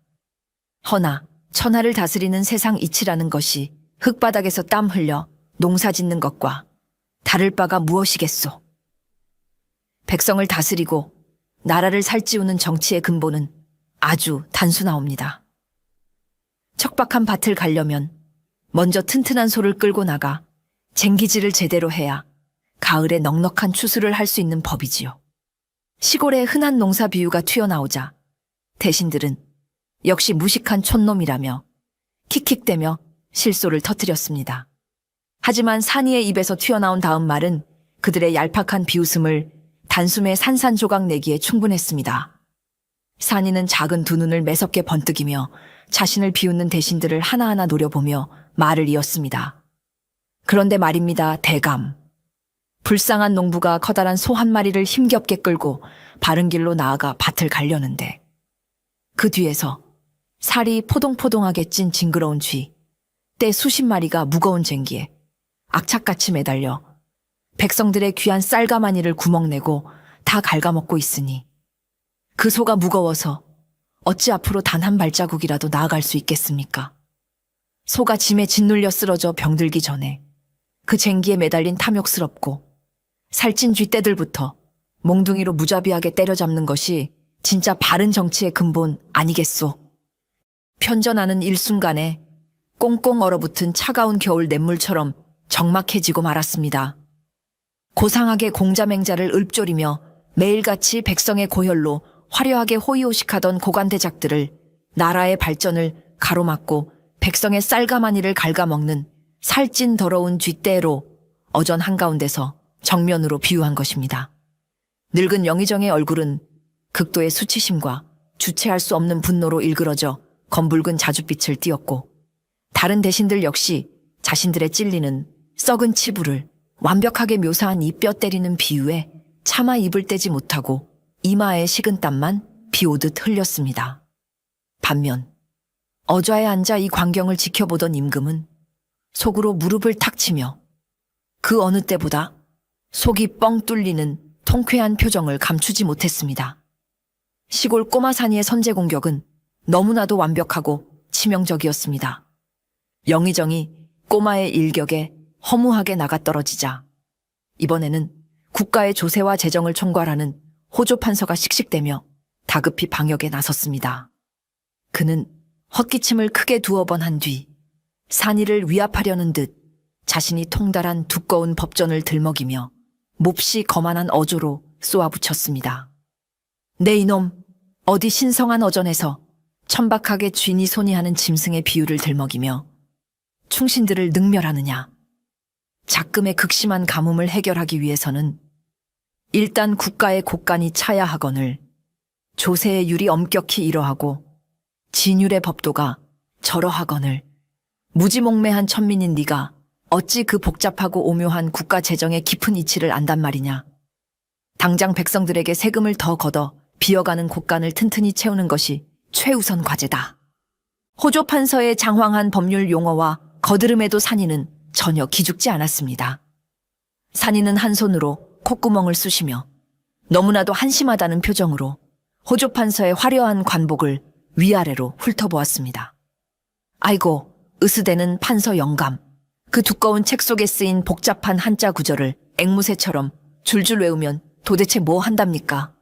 허나 천하를 다스리는 세상 이치라는 것이 흙바닥에서 땀 흘려 농사 짓는 것과 다를 바가 무엇이겠소. 백성을 다스리고 나라를 살찌우는 정치의 근본은 아주 단순하옵니다. 척박한 밭을 가려면 먼저 튼튼한 소를 끌고 나가 쟁기질을 제대로 해야 가을에 넉넉한 추수를 할 수 있는 법이지요. 시골의 흔한 농사 비유가 튀어나오자 대신들은 역시 무식한 촌놈이라며 킥킥대며 실소를 터뜨렸습니다. 하지만 산이의 입에서 튀어나온 다음 말은 그들의 얄팍한 비웃음을 단숨에 산산조각 내기에 충분했습니다. 산이는 작은 두 눈을 매섭게 번뜩이며 자신을 비웃는 대신들을 하나하나 노려보며 말을 이었습니다. 그런데 말입니다, 대감. 불쌍한 농부가 커다란 소 한 마리를 힘겹게 끌고 바른 길로 나아가 밭을 가려는데 그 뒤에서 살이 포동포동하게 찐 징그러운 쥐, 때 수십 마리가 무거운 쟁기에 악착같이 매달려 백성들의 귀한 쌀가마니를 구멍내고 다 갉아먹고 있으니 그 소가 무거워서 어찌 앞으로 단 한 발자국이라도 나아갈 수 있겠습니까? 소가 짐에 짓눌려 쓰러져 병들기 전에 그 쟁기에 매달린 탐욕스럽고 살찐 쥐떼들부터 몽둥이로 무자비하게 때려잡는 것이 진짜 바른 정치의 근본 아니겠소. 편전하는 일순간에 꽁꽁 얼어붙은 차가운 겨울 냇물처럼 적막해지고 말았습니다. 고상하게 공자맹자를 읊조리며 매일같이 백성의 고혈로 화려하게 호의호식하던 고관대작들을 나라의 발전을 가로막고 백성의 쌀가마니를 갉아먹는 살찐 더러운 쥐떼로 어전 한가운데서 정면으로 비유한 것입니다. 늙은 영의정의 얼굴은 극도의 수치심과 주체할 수 없는 분노로 일그러져 검붉은 자줏빛을 띠었고 다른 대신들 역시 자신들의 찔리는 썩은 치부를 완벽하게 묘사한 이 뼈 때리는 비유에 차마 입을 떼지 못하고 이마에 식은땀만 비오듯 흘렸습니다. 반면 어좌에 앉아 이 광경을 지켜보던 임금은 속으로 무릎을 탁 치며 그 어느 때보다 속이 뻥 뚫리는 통쾌한 표정을 감추지 못했습니다. 시골 꼬마사니의 선제 공격은 너무나도 완벽하고 치명적이었습니다. 영의정이 꼬마의 일격에 허무하게 나가떨어지자 이번에는 국가의 조세와 재정을 총괄하는 호조판서가 씩씩대며 다급히 방역에 나섰습니다. 그는 헛기침을 크게 두어 번 한 뒤 산이를 위압하려는 듯 자신이 통달한 두꺼운 법전을 들먹이며 몹시 거만한 어조로 쏘아붙였습니다. 네 이놈, 어디 신성한 어전에서 천박하게 쥐니 소니 하는 짐승의 비유를 들먹이며 충신들을 능멸하느냐. 작금의 극심한 가뭄을 해결하기 위해서는 일단 국가의 곳간이 차야 하거늘 조세의 율이 엄격히 이러하고 진율의 법도가 저러하거늘 무지몽매한 천민인 네가 어찌 그 복잡하고 오묘한 국가 재정의 깊은 이치를 안단 말이냐. 당장 백성들에게 세금을 더 걷어 비어가는 곳간을 튼튼히 채우는 것이 최우선 과제다. 호조판서의 장황한 법률 용어와 거드름에도 산이는 전혀 기죽지 않았습니다. 산이는 한 손으로 콧구멍을 쑤시며 너무나도 한심하다는 표정으로 호조판서의 화려한 관복을 위아래로 훑어보았습니다. 아이고, 으스대는 판서 영감. 그 두꺼운 책 속에 쓰인 복잡한 한자 구절을 앵무새처럼 줄줄 외우면 도대체 뭐 한답니까?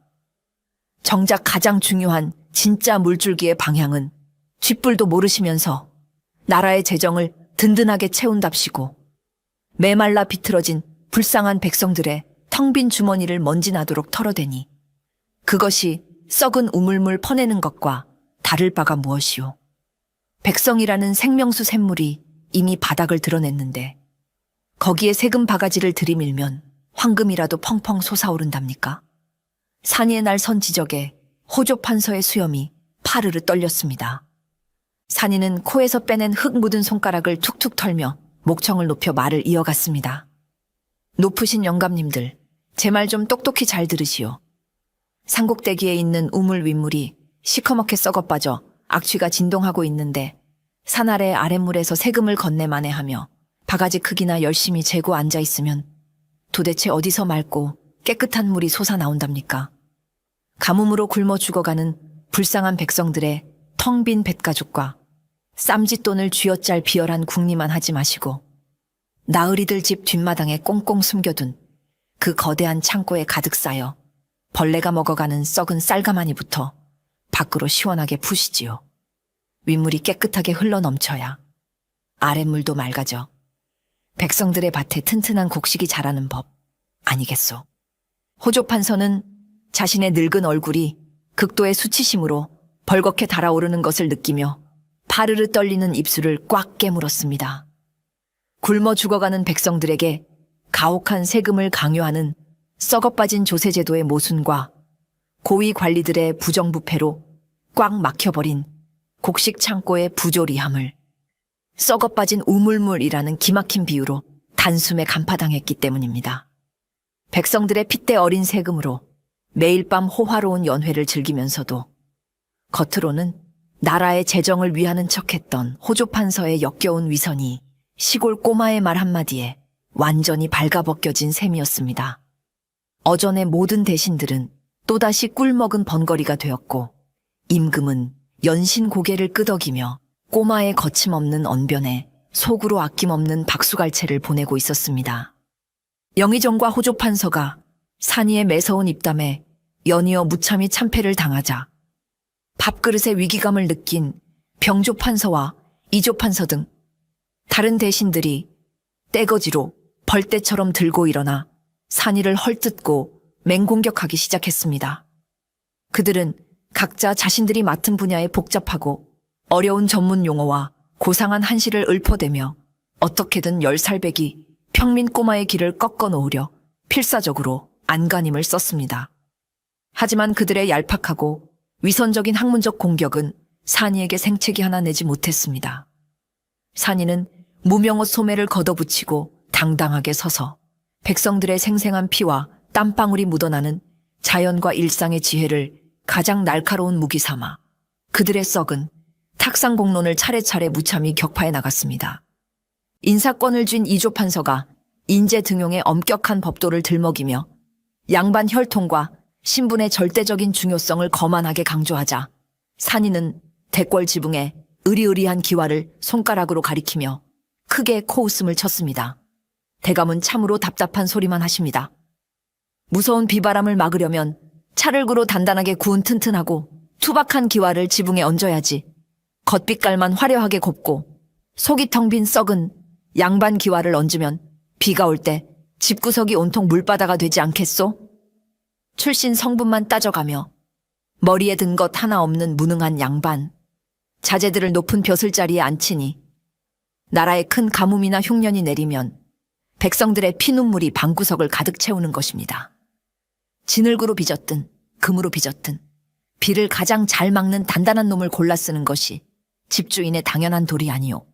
정작 가장 중요한 진짜 물줄기의 방향은 쥐뿔도 모르시면서 나라의 재정을 든든하게 채운답시고 메말라 비틀어진 불쌍한 백성들의 텅 빈 주머니를 먼지 나도록 털어대니 그것이 썩은 우물물 퍼내는 것과 다를 바가 무엇이오. 백성이라는 생명수 샘물이 이미 바닥을 드러냈는데 거기에 세금 바가지를 들이밀면 황금이라도 펑펑 솟아오른답니까? 산이의 날 선 지적에 호조판서의 수염이 파르르 떨렸습니다. 산이는 코에서 빼낸 흙 묻은 손가락을 툭툭 털며 목청을 높여 말을 이어갔습니다. 높으신 영감님들, 제 말 좀 똑똑히 잘 들으시오. 산곡대기에 있는 우물 윗물이 시커멓게 썩어빠져 악취가 진동하고 있는데 산 아래 아랫물에서 세금을 건네만에 하며 바가지 크기나 열심히 재고 앉아있으면 도대체 어디서 맑고 깨끗한 물이 솟아나온답니까? 가뭄으로 굶어 죽어가는 불쌍한 백성들의 텅 빈 뱃가죽과 쌈짓돈을 쥐어짤 비열한 궁리만 하지 마시고 나으리들 집 뒷마당에 꽁꽁 숨겨둔 그 거대한 창고에 가득 쌓여 벌레가 먹어가는 썩은 쌀가마니부터 밖으로 시원하게 푸시지요. 윗물이 깨끗하게 흘러넘쳐야 아랫물도 맑아져 백성들의 밭에 튼튼한 곡식이 자라는 법 아니겠소. 호조판서는 자신의 늙은 얼굴이 극도의 수치심으로 벌겋게 달아오르는 것을 느끼며 파르르 떨리는 입술을 꽉 깨물었습니다. 굶어 죽어가는 백성들에게 가혹한 세금을 강요하는 썩어빠진 조세제도의 모순과 고위 관리들의 부정부패로 꽉 막혀버린 곡식 창고의 부조리함을 썩어빠진 우물물이라는 기막힌 비유로 단숨에 간파당했기 때문입니다. 백성들의 핏대 어린 세금으로 매일 밤 호화로운 연회를 즐기면서도 겉으로는 나라의 재정을 위하는 척했던 호조판서의 역겨운 위선이 시골 꼬마의 말 한마디에 완전히 발가벗겨진 셈이었습니다. 어전의 모든 대신들은 또다시 꿀먹은 번거리가 되었고 임금은 연신 고개를 끄덕이며 꼬마의 거침없는 언변에 속으로 아낌없는 박수갈채를 보내고 있었습니다. 영의정과 호조 판서가 산이의 매서운 입담에 연이어 무참히 참패를 당하자 밥그릇의 위기감을 느낀 병조 판서와 이조 판서 등 다른 대신들이 떼거지로 벌떼처럼 들고 일어나 산이를 헐뜯고 맹공격하기 시작했습니다. 그들은 각자 자신들이 맡은 분야의 복잡하고 어려운 전문 용어와 고상한 한시를 읊어대며 어떻게든 10살배기 평민 꼬마의 길을 꺾어 놓으려 필사적으로 안간힘을 썼습니다. 하지만 그들의 얄팍하고 위선적인 학문적 공격은 산이에게 생채기 하나 내지 못했습니다. 산이는 무명옷 소매를 걷어붙이고 당당하게 서서 백성들의 생생한 피와 땀방울이 묻어나는 자연과 일상의 지혜를 가장 날카로운 무기 삼아 그들의 썩은 탁상공론을 차례차례 무참히 격파해 나갔습니다. 인사권을 쥔 이조 판서가 인재 등용의 엄격한 법도를 들먹이며 양반 혈통과 신분의 절대적인 중요성을 거만하게 강조하자 산이는 대궐 지붕에 으리으리한 기와를 손가락으로 가리키며 크게 코웃음을 쳤습니다. 대감은 참으로 답답한 소리만 하십니다. 무서운 비바람을 막으려면 차를 구로 단단하게 구운 튼튼하고 투박한 기와를 지붕에 얹어야지. 겉빛깔만 화려하게 곱고 속이 텅 빈 썩은 양반 기와를 얹으면 비가 올 때 집구석이 온통 물바다가 되지 않겠소? 출신 성분만 따져가며 머리에 든 것 하나 없는 무능한 양반. 자제들을 높은 벼슬자리에 앉히니 나라에 큰 가뭄이나 흉년이 내리면 백성들의 피눈물이 방구석을 가득 채우는 것입니다. 진흙으로 빚었든 금으로 빚었든 비를 가장 잘 막는 단단한 놈을 골라 쓰는 것이 집주인의 당연한 도리 아니오.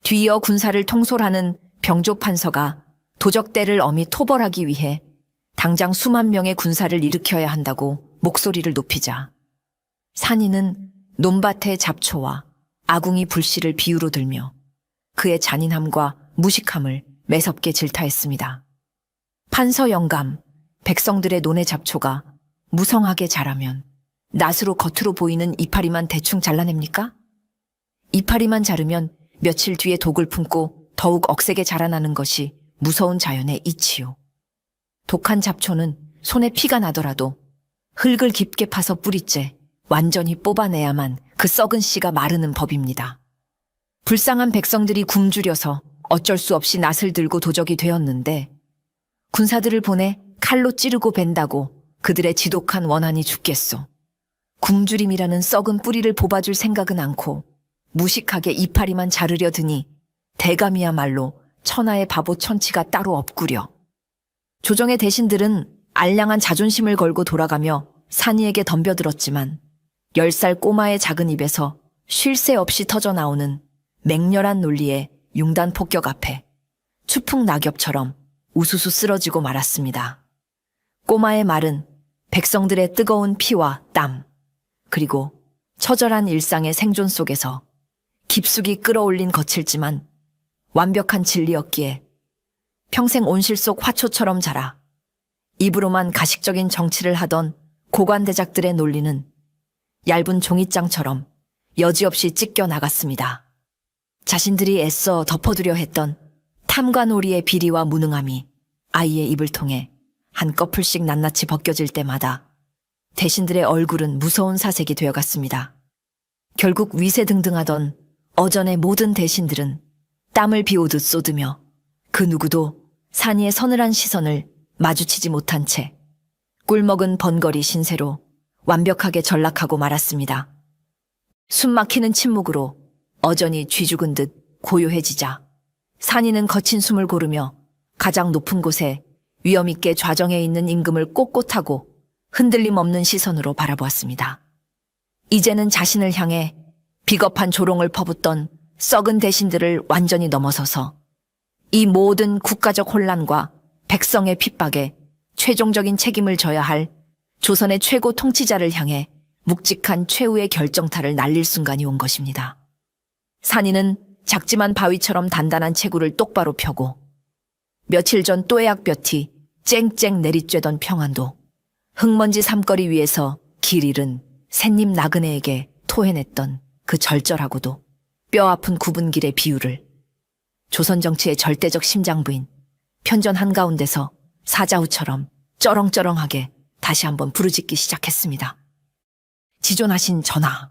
뒤이어 군사를 통솔하는 병조 판서가 도적대를 엄히 토벌하기 위해 당장 수만 명의 군사를 일으켜야 한다고 목소리를 높이자 산이는 논밭의 잡초와 아궁이 불씨를 비유로 들며 그의 잔인함과 무식함을 매섭게 질타했습니다. 판서 영감, 백성들의 논의 잡초가 무성하게 자라면 낫으로 겉으로 보이는 이파리만 대충 잘라냅니까? 이파리만 자르면 며칠 뒤에 독을 품고 더욱 억세게 자라나는 것이 무서운 자연의 이치요. 독한 잡초는 손에 피가 나더라도 흙을 깊게 파서 뿌리째 완전히 뽑아내야만 그 썩은 씨가 마르는 법입니다. 불쌍한 백성들이 굶주려서 어쩔 수 없이 낫을 들고 도적이 되었는데 군사들을 보내 칼로 찌르고 벤다고 그들의 지독한 원한이 죽겠소. 굶주림이라는 썩은 뿌리를 뽑아줄 생각은 않고 무식하게 이파리만 자르려 드니 대감이야말로 천하의 바보 천치가 따로 없구려. 조정의 대신들은 알량한 자존심을 걸고 돌아가며 산이에게 덤벼들었지만 10살 꼬마의 작은 입에서 쉴 새 없이 터져나오는 맹렬한 논리의 융단 폭격 앞에 추풍 낙엽처럼 우수수 쓰러지고 말았습니다. 꼬마의 말은 백성들의 뜨거운 피와 땀, 그리고 처절한 일상의 생존 속에서 깊숙이 끌어올린 거칠지만 완벽한 진리였기에 평생 온실 속 화초처럼 자라 입으로만 가식적인 정치를 하던 고관대작들의 논리는 얇은 종이장처럼 여지없이 찢겨 나갔습니다. 자신들이 애써 덮어두려 했던 탐관오리의 비리와 무능함이 아이의 입을 통해 한꺼풀씩 낱낱이 벗겨질 때마다 대신들의 얼굴은 무서운 사색이 되어갔습니다. 결국 위세등등하던 어전의 모든 대신들은 땀을 비오듯 쏟으며 그 누구도 산이의 서늘한 시선을 마주치지 못한 채 꿀먹은 번거리 신세로 완벽하게 전락하고 말았습니다. 숨막히는 침묵으로 어전이 쥐죽은 듯 고요해지자 산이는 거친 숨을 고르며 가장 높은 곳에 위엄있게 좌정해 있는 임금을 꼿꼿하고 흔들림 없는 시선으로 바라보았습니다. 이제는 자신을 향해 비겁한 조롱을 퍼붓던 썩은 대신들을 완전히 넘어서서 이 모든 국가적 혼란과 백성의 핍박에 최종적인 책임을 져야 할 조선의 최고 통치자를 향해 묵직한 최후의 결정타를 날릴 순간이 온 것입니다. 산이는 작지만 바위처럼 단단한 체구를 똑바로 펴고 며칠 전 또해악볕이 쨍쨍 내리쬐던 평안도 흙먼지 삼거리 위에서 길 잃은 샌님 나그네에게 토해냈던 그 절절하고도 뼈아픈 굽은 길의 비유를 조선 정치의 절대적 심장부인 편전 한가운데서 사자후처럼 쩌렁쩌렁하게 다시 한번 부르짖기 시작했습니다. 지존하신 전하.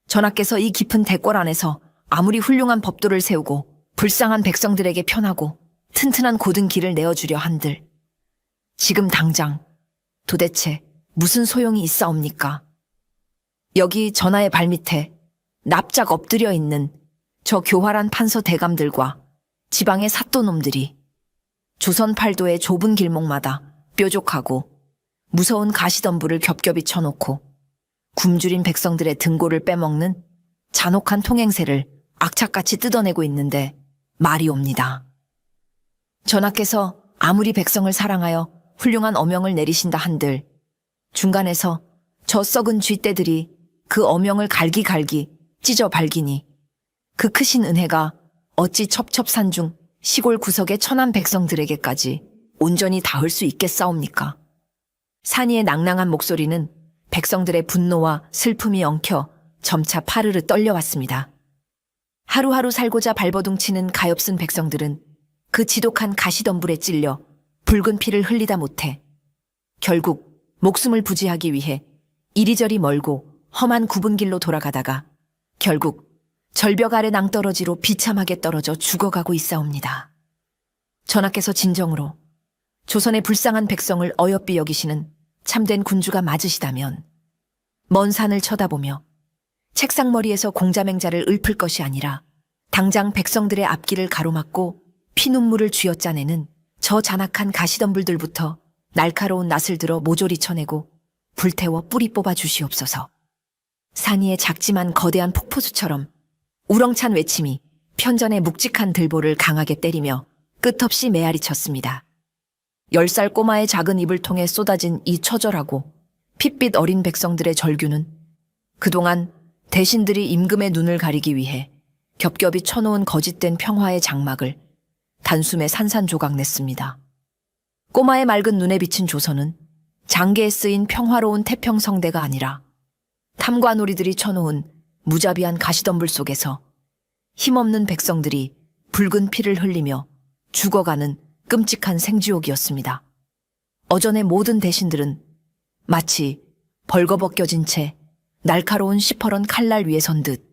전하께서 이 깊은 대궐 안에서 아무리 훌륭한 법도를 세우고 불쌍한 백성들에게 편하고 튼튼한 고든 길을 내어주려 한들 지금 당장 도대체 무슨 소용이 있사옵니까? 여기 전하의 발밑에 납작 엎드려 있는 저 교활한 판서 대감들과 지방의 사또놈들이 조선 팔도의 좁은 길목마다 뾰족하고 무서운 가시덤불을 겹겹이 쳐놓고 굶주린 백성들의 등골을 빼먹는 잔혹한 통행세를 악착같이 뜯어내고 있는데 말이 옵니다. 전하께서 아무리 백성을 사랑하여 훌륭한 어명을 내리신다 한들 중간에서 저 썩은 쥐떼들이 그 어명을 갈기갈기 찢어 발기니 그 크신 은혜가 어찌 첩첩산중 시골 구석의 천한 백성들에게까지 온전히 닿을 수 있겠사옵니까? 산이의 낭낭한 목소리는 백성들의 분노와 슬픔이 엉켜 점차 파르르 떨려왔습니다. 하루하루 살고자 발버둥치는 가엾은 백성들은 그 지독한 가시덤불에 찔려 붉은 피를 흘리다 못해 결국 목숨을 부지하기 위해 이리저리 멀고 험한 굽은 길로 돌아가다가 결국 절벽 아래 낭떠러지로 비참하게 떨어져 죽어가고 있사옵니다. 전하께서 진정으로 조선의 불쌍한 백성을 어여삐 여기시는 참된 군주가 맞으시다면 먼 산을 쳐다보며 책상머리에서 공자맹자를 읊을 것이 아니라 당장 백성들의 앞길을 가로막고 피눈물을 쥐어짜내는 저 잔악한 가시덤불들부터 날카로운 낫을 들어 모조리 쳐내고 불태워 뿌리 뽑아 주시옵소서. 산위의 작지만 거대한 폭포수처럼 우렁찬 외침이 편전의 묵직한 들보를 강하게 때리며 끝없이 메아리 쳤습니다. 10살 꼬마의 작은 입을 통해 쏟아진 이 처절하고 핏빛 어린 백성들의 절규는 그동안 대신들이 임금의 눈을 가리기 위해 겹겹이 쳐놓은 거짓된 평화의 장막을 단숨에 산산조각 냈습니다. 꼬마의 맑은 눈에 비친 조선은 장계에 쓰인 평화로운 태평성대가 아니라 탐관오리들이 쳐놓은 무자비한 가시덤불 속에서 힘없는 백성들이 붉은 피를 흘리며 죽어가는 끔찍한 생지옥이었습니다. 어전의 모든 대신들은 마치 벌거벗겨진 채 날카로운 시퍼런 칼날 위에 선 듯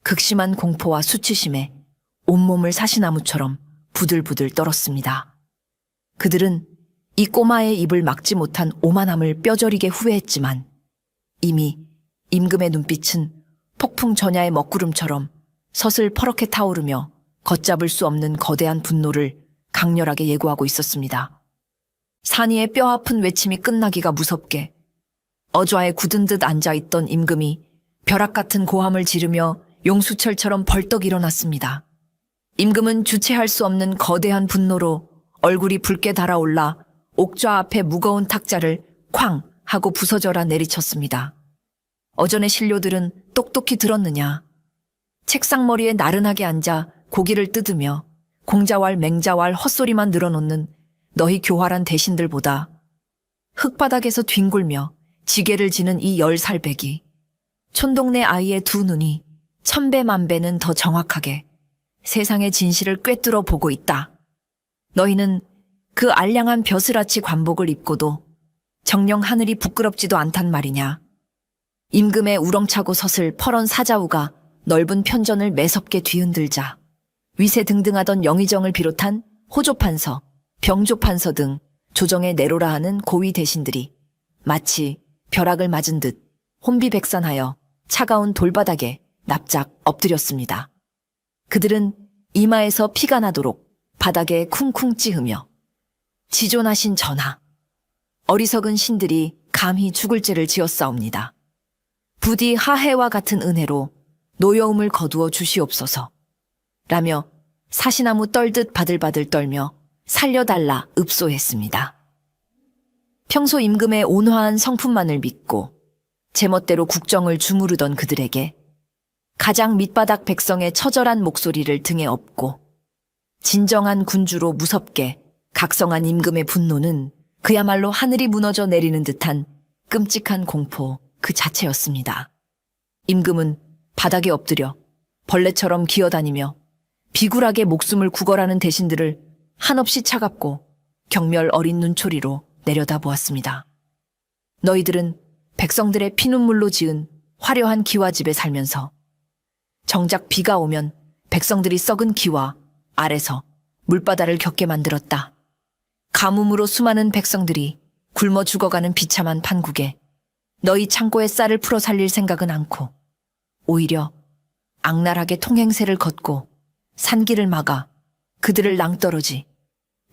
극심한 공포와 수치심에 온몸을 사시나무처럼 부들부들 떨었습니다. 그들은 이 꼬마의 입을 막지 못한 오만함을 뼈저리게 후회했지만 이미 임금의 눈빛은 폭풍 전야의 먹구름처럼 서슬 퍼렇게 타오르며 걷잡을 수 없는 거대한 분노를 강렬하게 예고하고 있었습니다. 산이의 뼈아픈 외침이 끝나기가 무섭게 어좌에 굳은 듯 앉아있던 임금이 벼락 같은 고함을 지르며 용수철처럼 벌떡 일어났습니다. 임금은 주체할 수 없는 거대한 분노로 얼굴이 붉게 달아올라 옥좌 앞에 무거운 탁자를 쾅 하고 부서져라 내리쳤습니다. 어전의 신료들은 똑똑히 들었느냐. 책상머리에 나른하게 앉아 고기를 뜯으며 공자왈 맹자왈 헛소리만 늘어놓는 너희 교활한 대신들보다 흙바닥에서 뒹굴며 지게를 지는 이 10살배기 촌동네 아이의 두 눈이 천배만배는 더 정확하게 세상의 진실을 꿰뚫어 보고 있다. 너희는 그 알량한 벼슬아치 관복을 입고도 정녕 하늘이 부끄럽지도 않단 말이냐. 임금의 우렁차고 서슬 퍼런 사자우가 넓은 편전을 매섭게 뒤흔들자 위세등등하던 영의정을 비롯한 호조판서, 병조판서 등 조정에 내로라 하는 고위 대신들이 마치 벼락을 맞은 듯 혼비백산하여 차가운 돌바닥에 납작 엎드렸습니다. 그들은 이마에서 피가 나도록 바닥에 쿵쿵 찌으며 지존하신 전하, 어리석은 신들이 감히 죽을 죄를 지었사옵니다. 부디 하해와 같은 은혜로 노여움을 거두어 주시옵소서 라며 사시나무 떨듯 바들바들 떨며 살려달라 읍소했습니다. 평소 임금의 온화한 성품만을 믿고 제멋대로 국정을 주무르던 그들에게 가장 밑바닥 백성의 처절한 목소리를 등에 업고 진정한 군주로 무섭게 각성한 임금의 분노는 그야말로 하늘이 무너져 내리는 듯한 끔찍한 공포 그 자체였습니다. 임금은 바닥에 엎드려 벌레처럼 기어다니며 비굴하게 목숨을 구걸하는 대신들을 한없이 차갑고 경멸 어린 눈초리로 내려다보았습니다. 너희들은 백성들의 피눈물로 지은 화려한 기와집에 살면서 정작 비가 오면 백성들이 썩은 기와 아래서 물바다를 겪게 만들었다. 가뭄으로 수많은 백성들이 굶어 죽어가는 비참한 판국에 너희 창고에 쌀을 풀어 살릴 생각은 않고 오히려 악랄하게 통행세를 걷고 산길을 막아 그들을 낭떠러지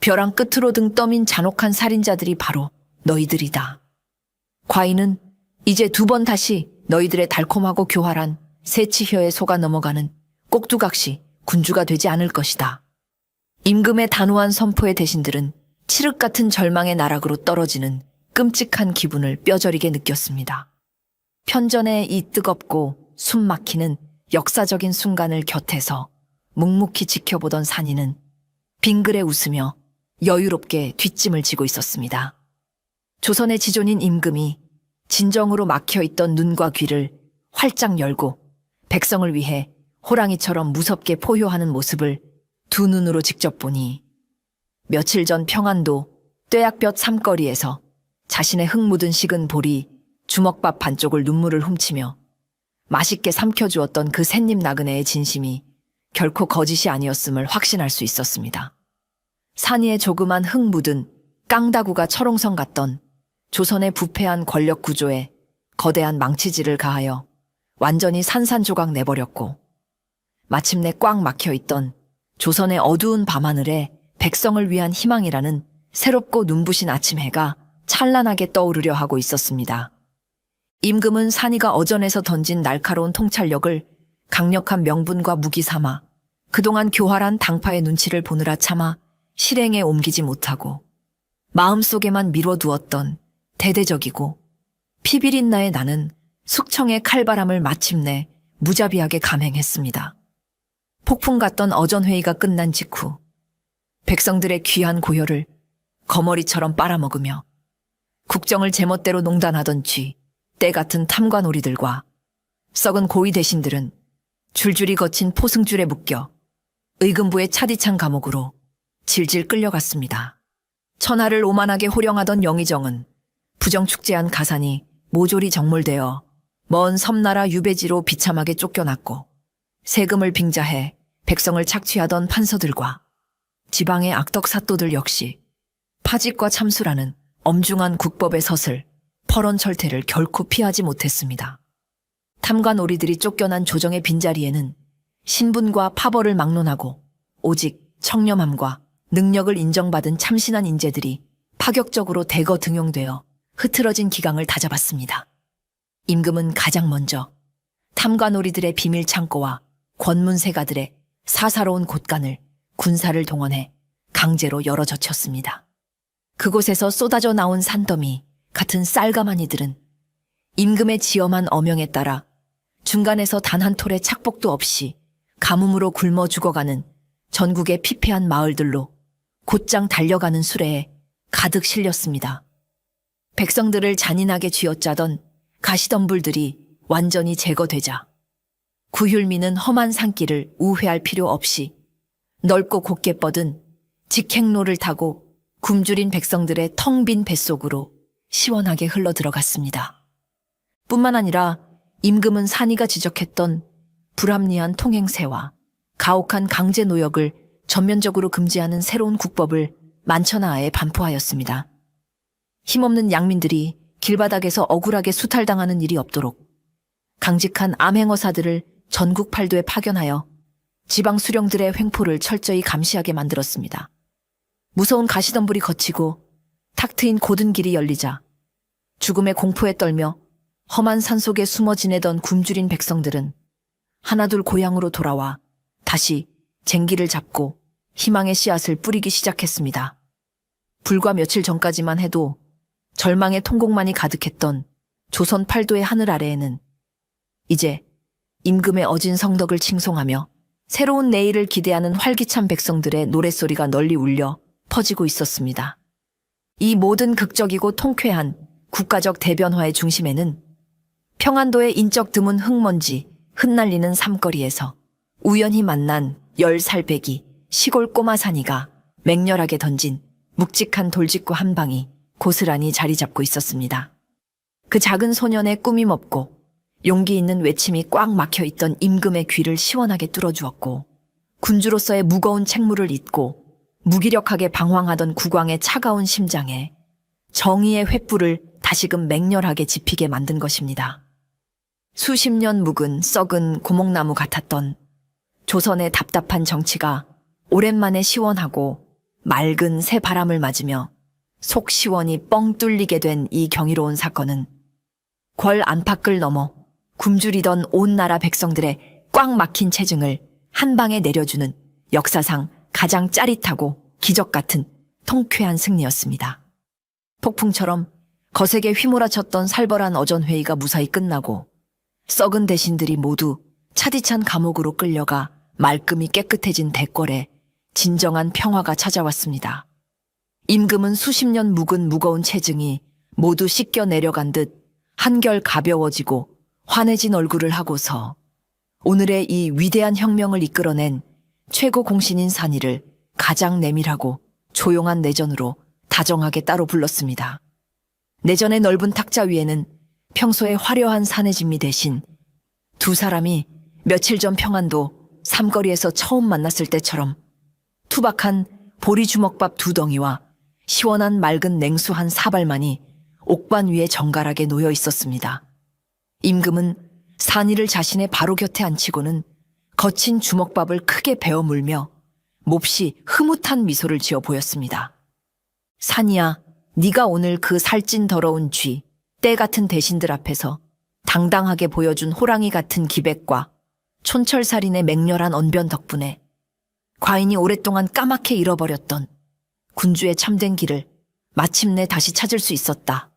벼랑 끝으로 등 떠민 잔혹한 살인자들이 바로 너희들이다. 과인은 이제 두 번 다시 너희들의 달콤하고 교활한 새치혀에 속아 넘어가는 꼭두각시 군주가 되지 않을 것이다. 임금의 단호한 선포의 대신들은 칠흑 같은 절망의 나락으로 떨어지는 끔찍한 기분을 뼈저리게 느꼈습니다. 편전의 이 뜨겁고 숨막히는 역사적인 순간을 곁에서 묵묵히 지켜보던 산이는 빙그레 웃으며 여유롭게 뒷짐을 지고 있었습니다. 조선의 지존인 임금이 진정으로 막혀있던 눈과 귀를 활짝 열고 백성을 위해 호랑이처럼 무섭게 포효하는 모습을 두 눈으로 직접 보니 며칠 전 평안도 뙤약볕 삼거리에서 자신의 흙 묻은 식은 볼이 주먹밥 반쪽을 눈물을 훔치며 맛있게 삼켜주었던 그 샛잎 나그네의 진심이 결코 거짓이 아니었음을 확신할 수 있었습니다. 산 위에 조그만 흙 묻은 깡다구가 철옹성 같던 조선의 부패한 권력 구조에 거대한 망치질을 가하여 완전히 산산조각 내버렸고 마침내 꽉 막혀있던 조선의 어두운 밤하늘에 백성을 위한 희망이라는 새롭고 눈부신 아침 해가 찬란하게 떠오르려 하고 있었습니다. 임금은 산이가 어전에서 던진 날카로운 통찰력을 강력한 명분과 무기 삼아 그동안 교활한 당파의 눈치를 보느라 차마 실행에 옮기지 못하고 마음속에만 미뤄두었던 대대적이고 피비린 나의 나는 숙청의 칼바람을 마침내 무자비하게 감행했습니다. 폭풍 같던 어전회의가 끝난 직후 백성들의 귀한 고혈을 거머리처럼 빨아먹으며 국정을 제멋대로 농단하던 때 같은 탐관오리들과 썩은 고위 대신들은 줄줄이 거친 포승줄에 묶여 의금부의 차디찬 감옥으로 질질 끌려갔습니다. 천하를 오만하게 호령하던 영의정은 부정축제한 가산이 모조리 정몰되어 먼 섬나라 유배지로 비참하게 쫓겨났고 세금을 빙자해 백성을 착취하던 판서들과 지방의 악덕 사또들 역시 파직과 참수라는 엄중한 국법의 서슬, 퍼런철퇴를 결코 피하지 못했습니다. 탐관오리들이 쫓겨난 조정의 빈자리에는 신분과 파벌을 막론하고 오직 청렴함과 능력을 인정받은 참신한 인재들이 파격적으로 대거 등용되어 흐트러진 기강을 다잡았습니다. 임금은 가장 먼저 탐관오리들의 비밀 창고와 권문세가들의 사사로운 곳간을 군사를 동원해 강제로 열어젖혔습니다. 그곳에서 쏟아져 나온 산더미 같은 쌀가마니들은 임금의 지엄한 어명에 따라 중간에서 단 한 톨의 착복도 없이 가뭄으로 굶어 죽어가는 전국의 피폐한 마을들로 곧장 달려가는 수레에 가득 실렸습니다. 백성들을 잔인하게 쥐어짜던 가시덤불들이 완전히 제거되자 구휼미는 험한 산길을 우회할 필요 없이 넓고 곱게 뻗은 직행로를 타고 굶주린 백성들의 텅 빈 뱃속으로 시원하게 흘러들어갔습니다. 뿐만 아니라 임금은 산이가 지적했던 불합리한 통행세와 가혹한 강제 노역을 전면적으로 금지하는 새로운 국법을 만천하에 반포하였습니다. 힘없는 양민들이 길바닥에서 억울하게 수탈당하는 일이 없도록 강직한 암행어사들을 전국 팔도에 파견하여 지방 수령들의 횡포를 철저히 감시하게 만들었습니다. 무서운 가시덤불이 거치고 탁 트인 고든 길이 열리자 죽음의 공포에 떨며 험한 산속에 숨어 지내던 굶주린 백성들은 하나둘 고향으로 돌아와 다시 쟁기를 잡고 희망의 씨앗을 뿌리기 시작했습니다. 불과 며칠 전까지만 해도 절망의 통곡만이 가득했던 조선 팔도의 하늘 아래에는 이제 임금의 어진 성덕을 칭송하며 새로운 내일을 기대하는 활기찬 백성들의 노랫소리가 널리 울려 퍼지고 있었습니다. 이 모든 극적이고 통쾌한 국가적 대변화의 중심에는 평안도의 인적 드문 흙먼지 흩날리는 삼거리에서 우연히 만난 10살배기 시골 꼬마 산이가 맹렬하게 던진 묵직한 돌직구 한 방이 고스란히 자리 잡고 있었습니다. 그 작은 소년의 꾸밈 없고 용기 있는 외침이 꽉 막혀 있던 임금의 귀를 시원하게 뚫어주었고, 군주로서의 무거운 책무를 잊고 무기력하게 방황하던 국왕의 차가운 심장에 정의의 횃불을 다시금 맹렬하게 지피게 만든 것입니다. 수십 년 묵은 썩은 고목나무 같았던 조선의 답답한 정치가 오랜만에 시원하고 맑은 새 바람을 맞으며 속 시원히 뻥 뚫리게 된 이 경이로운 사건은 궐 안팎을 넘어 굶주리던 온 나라 백성들의 꽉 막힌 체증을 한 방에 내려주는 역사상 가장 짜릿하고 기적 같은 통쾌한 승리였습니다. 폭풍처럼 거세게 휘몰아쳤던 살벌한 어전회의가 무사히 끝나고 썩은 대신들이 모두 차디찬 감옥으로 끌려가 말끔히 깨끗해진 대궐에 진정한 평화가 찾아왔습니다. 임금은 수십 년 묵은 무거운 체증이 모두 씻겨 내려간 듯 한결 가벼워지고 환해진 얼굴을 하고서 오늘의 이 위대한 혁명을 이끌어낸 최고 공신인 산이를 가장 내밀하고 조용한 내전으로 다정하게 따로 불렀습니다. 내전의 넓은 탁자 위에는 평소에 화려한 사내 진미 대신 두 사람이 며칠 전 평안도 삼거리에서 처음 만났을 때처럼 투박한 보리 주먹밥 두 덩이와 시원한 맑은 냉수 한 사발만이 옥반 위에 정갈하게 놓여 있었습니다. 임금은 산이를 자신의 바로 곁에 앉히고는 거친 주먹밥을 크게 베어 물며 몹시 흐뭇한 미소를 지어 보였습니다. 산이야, 네가 오늘 그 살찐 더러운 쥐, 때 같은 대신들 앞에서 당당하게 보여준 호랑이 같은 기백과 촌철살인의 맹렬한 언변 덕분에 과인이 오랫동안 까맣게 잃어버렸던 군주의 참된 길을 마침내 다시 찾을 수 있었다.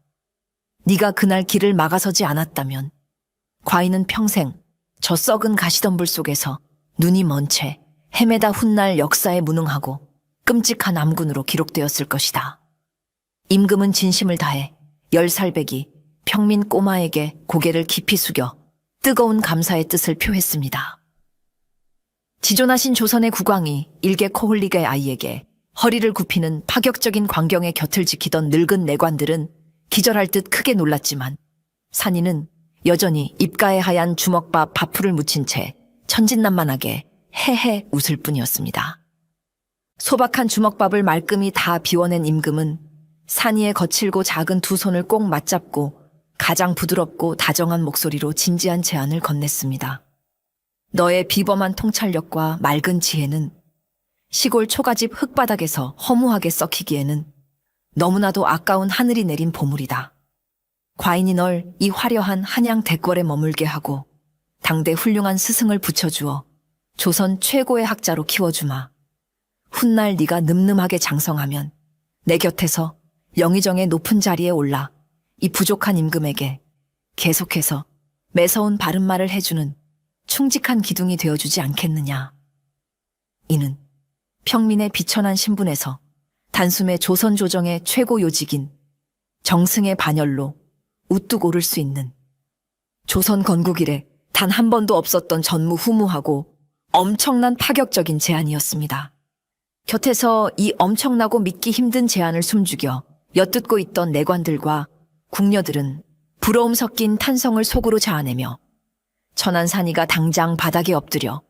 네가 그날 길을 막아서지 않았다면 과인은 평생 저 썩은 가시덤불 속에서 눈이 먼 채 헤매다 훗날 역사에 무능하고 끔찍한 암군으로 기록되었을 것이다. 임금은 진심을 다해 10살배기 평민 꼬마에게 고개를 깊이 숙여 뜨거운 감사의 뜻을 표했습니다. 지존하신 조선의 국왕이 일개 코홀릭의 아이에게 허리를 굽히는 파격적인 광경의 곁을 지키던 늙은 내관들은 기절할 듯 크게 놀랐지만 산이는 여전히 입가에 하얀 주먹밥 밥풀을 묻힌 채 천진난만하게 헤헤 웃을 뿐이었습니다. 소박한 주먹밥을 말끔히 다 비워낸 임금은 산이의 거칠고 작은 두 손을 꼭 맞잡고 가장 부드럽고 다정한 목소리로 진지한 제안을 건넸습니다. 너의 비범한 통찰력과 맑은 지혜는 시골 초가집 흙바닥에서 허무하게 썩히기에는 너무나도 아까운 하늘이 내린 보물이다. 과인이 널 이 화려한 한양 대궐에 머물게 하고 당대 훌륭한 스승을 붙여주어 조선 최고의 학자로 키워주마. 훗날 네가 늠름하게 장성하면 내 곁에서 영의정의 높은 자리에 올라 이 부족한 임금에게 계속해서 매서운 바른말을 해주는 충직한 기둥이 되어주지 않겠느냐. 이는 평민의 비천한 신분에서 단숨에 조선 조정의 최고 요직인 정승의 반열로 우뚝 오를 수 있는 조선 건국 이래 단 한 번도 없었던 전무후무하고 엄청난 파격적인 제안이었습니다. 곁에서 이 엄청나고 믿기 힘든 제안을 숨죽여 엿듣고 있던 내관들과 궁녀들은 부러움 섞인 탄성을 속으로 자아내며 천한 산이가 당장 바닥에 엎드려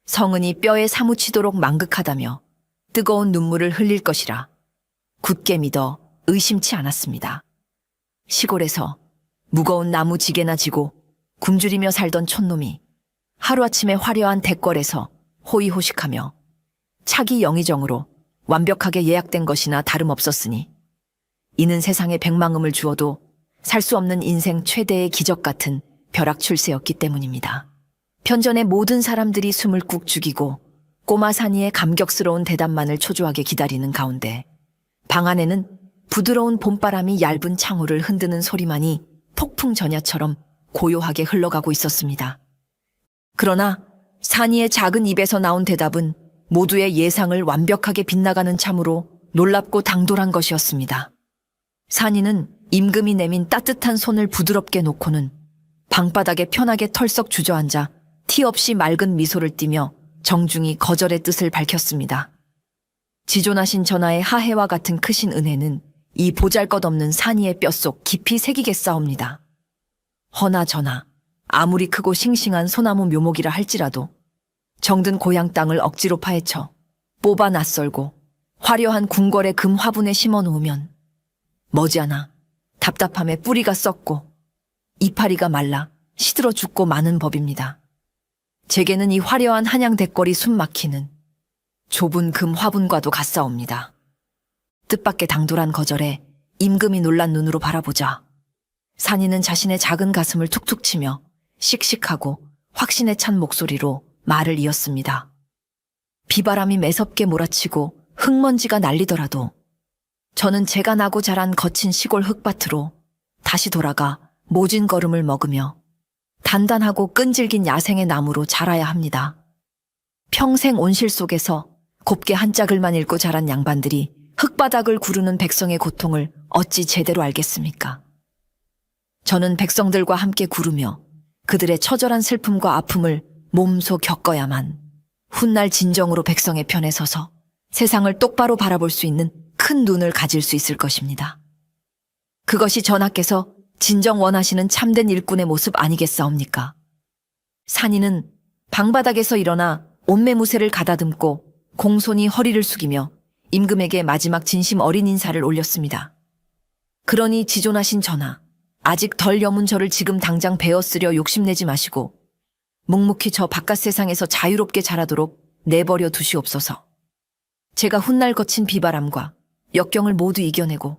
성은이 뼈에 사무치도록 망극하다며 뜨거운 눈물을 흘릴 것이라 굳게 믿어 의심치 않았습니다. 시골에서 무거운 나무 지게나 지고 굶주리며 살던 촌놈이 하루아침에 화려한 대궐에서 호의호식하며 차기 영의정으로 완벽하게 예약된 것이나 다름없었으니 이는 세상에 백만음을 주어도 살 수 없는 인생 최대의 기적 같은 벼락출세였기 때문입니다. 편전의 모든 사람들이 숨을 꾹 죽이고 꼬마 산이의 감격스러운 대답만을 초조하게 기다리는 가운데 방 안에는 부드러운 봄바람이 얇은 창호를 흔드는 소리만이 폭풍 전야처럼 고요하게 흘러가고 있었습니다. 그러나 산이의 작은 입에서 나온 대답은 모두의 예상을 완벽하게 빗나가는 참으로 놀랍고 당돌한 것이었습니다. 산이는 임금이 내민 따뜻한 손을 부드럽게 놓고는 방바닥에 편하게 털썩 주저앉아 티 없이 맑은 미소를 띠며 정중히 거절의 뜻을 밝혔습니다. 지존하신 전하의 하해와 같은 크신 은혜는 이 보잘것없는 산이의 뼛속 깊이 새기겠사옵니다. 허나 전하, 아무리 크고 싱싱한 소나무 묘목이라 할지라도 정든 고향 땅을 억지로 파헤쳐 뽑아 낯설고 화려한 궁궐의 금 화분에 심어 놓으면 머지않아 답답함에 뿌리가 썩고 이파리가 말라 시들어 죽고 마는 법입니다. 제게는 이 화려한 한양 대궐이 숨 막히는 좁은 금 화분과도 같사옵니다. 뜻밖의 당돌한 거절에 임금이 놀란 눈으로 바라보자 산이는 자신의 작은 가슴을 툭툭 치며 씩씩하고 확신에 찬 목소리로 말을 이었습니다. 비바람이 매섭게 몰아치고 흙먼지가 날리더라도 저는 제가 나고 자란 거친 시골 흙밭으로 다시 돌아가 모진 걸음을 먹으며 단단하고 끈질긴 야생의 나무로 자라야 합니다. 평생 온실 속에서 곱게 한 짝을만 읽고 자란 양반들이 흙바닥을 구르는 백성의 고통을 어찌 제대로 알겠습니까? 저는 백성들과 함께 구르며 그들의 처절한 슬픔과 아픔을 몸소 겪어야만 훗날 진정으로 백성의 편에 서서 세상을 똑바로 바라볼 수 있는 큰 눈을 가질 수 있을 것입니다. 그것이 전하께서 진정 원하시는 참된 일꾼의 모습 아니겠사옵니까? 산이는 방바닥에서 일어나 옷매무새를 가다듬고 공손히 허리를 숙이며 임금에게 마지막 진심 어린 인사를 올렸습니다. 그러니 지존하신 전하, 아직 덜 여문 저를 지금 당장 베어쓰려 욕심내지 마시고 묵묵히 저 바깥 세상에서 자유롭게 자라도록 내버려 두시옵소서. 제가 훗날 거친 비바람과 역경을 모두 이겨내고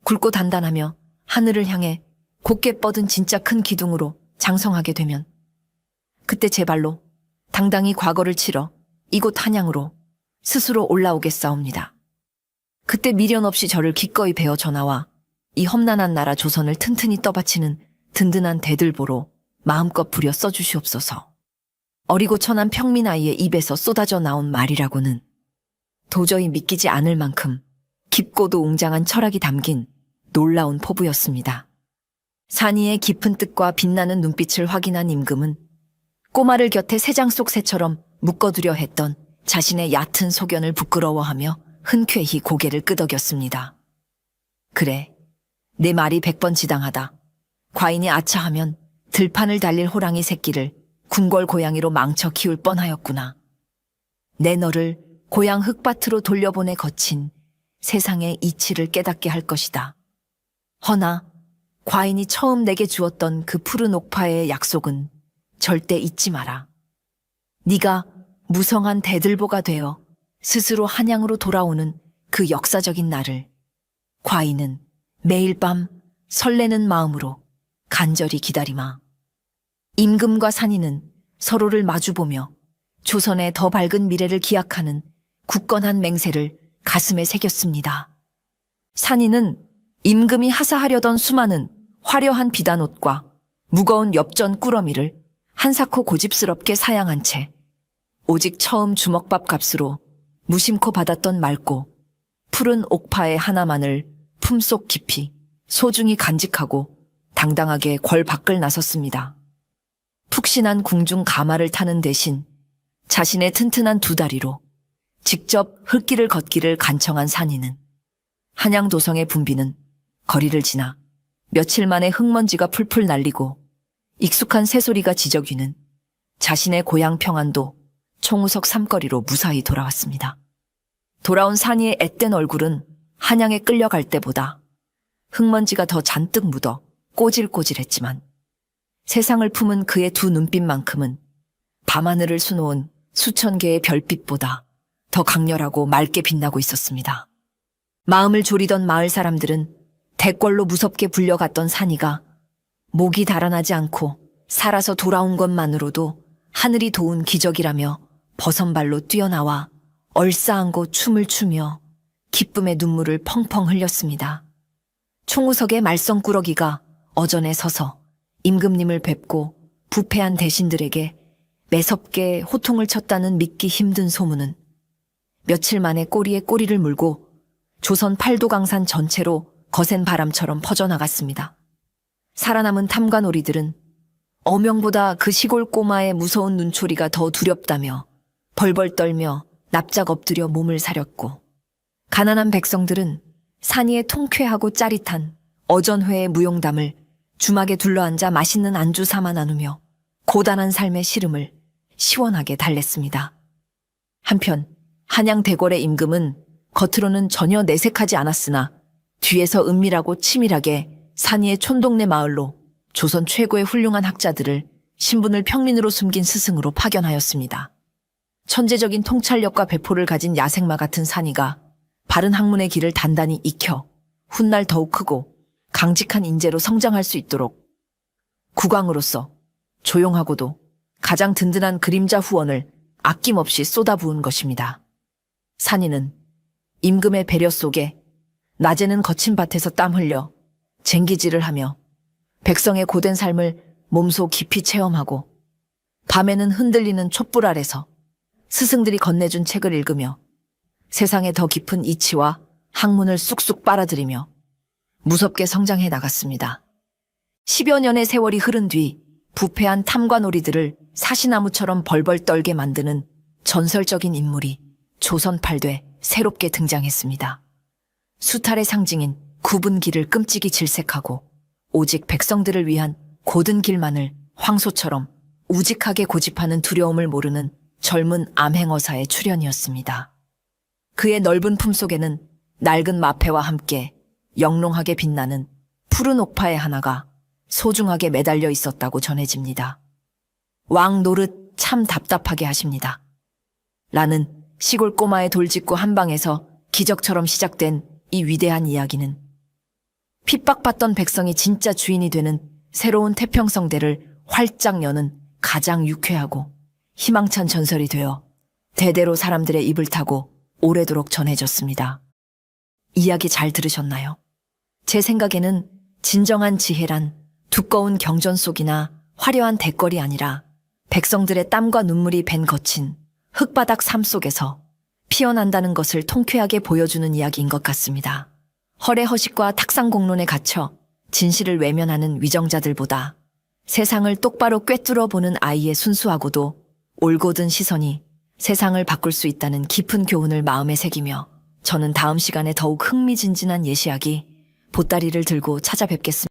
굵고 단단하며 하늘을 향해 곧게 뻗은 진짜 큰 기둥으로 장성하게 되면 그때 제 발로 당당히 과거를 치러 이곳 한양으로 스스로 올라오겠사옵니다. 그때 미련 없이 저를 기꺼이 베어 전하와 이 험난한 나라 조선을 튼튼히 떠받치는 든든한 대들보로 마음껏 부려 써주시옵소서. 어리고 천한 평민 아이의 입에서 쏟아져 나온 말이라고는 도저히 믿기지 않을 만큼 깊고도 웅장한 철학이 담긴 놀라운 포부였습니다. 산이의 깊은 뜻과 빛나는 눈빛을 확인한 임금은 꼬마를 곁에 새장 속 새처럼 묶어두려 했던 자신의 얕은 소견을 부끄러워하며 흔쾌히 고개를 끄덕였습니다. 그래, 내 말이 100번 지당하다. 과인이 아차하면 들판을 달릴 호랑이 새끼를 궁궐 고양이로 망쳐 키울 뻔하였구나. 내 너를 고향 흙밭으로 돌려보내 거친 세상의 이치를 깨닫게 할 것이다. 허나 과인이 처음 내게 주었던 그 푸른 옥파의 약속은 절대 잊지 마라. 네가 무성한 대들보가 되어 스스로 한양으로 돌아오는 그 역사적인 날을 과인은 매일 밤 설레는 마음으로 간절히 기다리마. 임금과 산이는 서로를 마주보며 조선의 더 밝은 미래를 기약하는 굳건한 맹세를 가슴에 새겼습니다. 산이는 임금이 하사하려던 수많은 화려한 비단옷과 무거운 엽전 꾸러미를 한사코 고집스럽게 사양한 채 오직 처음 주먹밥 값으로 무심코 받았던 맑고 푸른 옥파의 하나만을 품속 깊이 소중히 간직하고 당당하게 궐 밖을 나섰습니다. 푹신한 궁중 가마를 타는 대신 자신의 튼튼한 두 다리로 직접 흙길을 걷기를 간청한 산이는 한양 도성의 붐비는 거리를 지나 며칠 만에 흙먼지가 풀풀 날리고 익숙한 새소리가 지저귀는 자신의 고향 평안도 총우석 삼거리로 무사히 돌아왔습니다. 돌아온 산이의 앳된 얼굴은 한양에 끌려갈 때보다 흙먼지가 더 잔뜩 묻어 꼬질꼬질했지만 세상을 품은 그의 두 눈빛만큼은 밤하늘을 수놓은 수천 개의 별빛보다 더 강렬하고 맑게 빛나고 있었습니다. 마음을 졸이던 마을 사람들은 대궐로 무섭게 불려갔던 산이가 목이 달아나지 않고 살아서 돌아온 것만으로도 하늘이 도운 기적이라며 버선발로 뛰어나와 얼싸안고 춤을 추며 기쁨의 눈물을 펑펑 흘렸습니다. 총우석의 말썽꾸러기가 어전에 서서 임금님을 뵙고 부패한 대신들에게 매섭게 호통을 쳤다는 믿기 힘든 소문은 며칠 만에 꼬리에 꼬리를 물고 조선 팔도강산 전체로 거센 바람처럼 퍼져나갔습니다. 살아남은 탐관오리들은 어명보다 그 시골 꼬마의 무서운 눈초리가 더 두렵다며 벌벌 떨며 납작 엎드려 몸을 사렸고 가난한 백성들은 산이의 통쾌하고 짜릿한 어전회의 무용담을 주막에 둘러앉아 맛있는 안주 삼아 나누며 고단한 삶의 시름을 시원하게 달랬습니다. 한편 한양 대궐의 임금은 겉으로는 전혀 내색하지 않았으나 뒤에서 은밀하고 치밀하게 산이의 촌동네 마을로 조선 최고의 훌륭한 학자들을 신분을 평민으로 숨긴 스승으로 파견하였습니다. 천재적인 통찰력과 배포를 가진 야생마 같은 산이가 바른 학문의 길을 단단히 익혀 훗날 더욱 크고 강직한 인재로 성장할 수 있도록 국왕으로서 조용하고도 가장 든든한 그림자 후원을 아낌없이 쏟아부은 것입니다. 산이는 임금의 배려 속에 낮에는 거친 밭에서 땀 흘려 쟁기질을 하며 백성의 고된 삶을 몸소 깊이 체험하고 밤에는 흔들리는 촛불 아래서 스승들이 건네준 책을 읽으며 세상의 더 깊은 이치와 학문을 쑥쑥 빨아들이며 무섭게 성장해 나갔습니다. 10여 년의 세월이 흐른 뒤 부패한 탐관오리들을 사시나무처럼 벌벌 떨게 만드는 전설적인 인물이 조선 8대 새롭게 등장했습니다. 수탈의 상징인 굽은 길을 끔찍이 질색하고 오직 백성들을 위한 곧은 길만을 황소처럼 우직하게 고집하는 두려움을 모르는 젊은 암행어사의 출현이었습니다. 그의 넓은 품속에는 낡은 마패와 함께 영롱하게 빛나는 푸른 옥파의 하나가 소중하게 매달려 있었다고 전해집니다. 왕 노릇 참 답답하게 하십니다. 라는 시골 꼬마의 돌직구 한 방에서 기적처럼 시작된 이 위대한 이야기는 핍박받던 백성이 진짜 주인이 되는 새로운 태평성대를 활짝 여는 가장 유쾌하고 희망찬 전설이 되어 대대로 사람들의 입을 타고 오래도록 전해졌습니다. 이야기 잘 들으셨나요? 제 생각에는 진정한 지혜란 두꺼운 경전 속이나 화려한 대궐이 아니라 백성들의 땀과 눈물이 밴 거친 흙바닥 삶 속에서 피어난다는 것을 통쾌하게 보여주는 이야기인 것 같습니다. 허례허식과 탁상공론에 갇혀 진실을 외면하는 위정자들보다 세상을 똑바로 꿰뚫어 보는 아이의 순수하고도 올곧은 시선이 세상을 바꿀 수 있다는 깊은 교훈을 마음에 새기며 저는 다음 시간에 더욱 흥미진진한 예시이야기 보따리를 들고 찾아뵙겠습니다.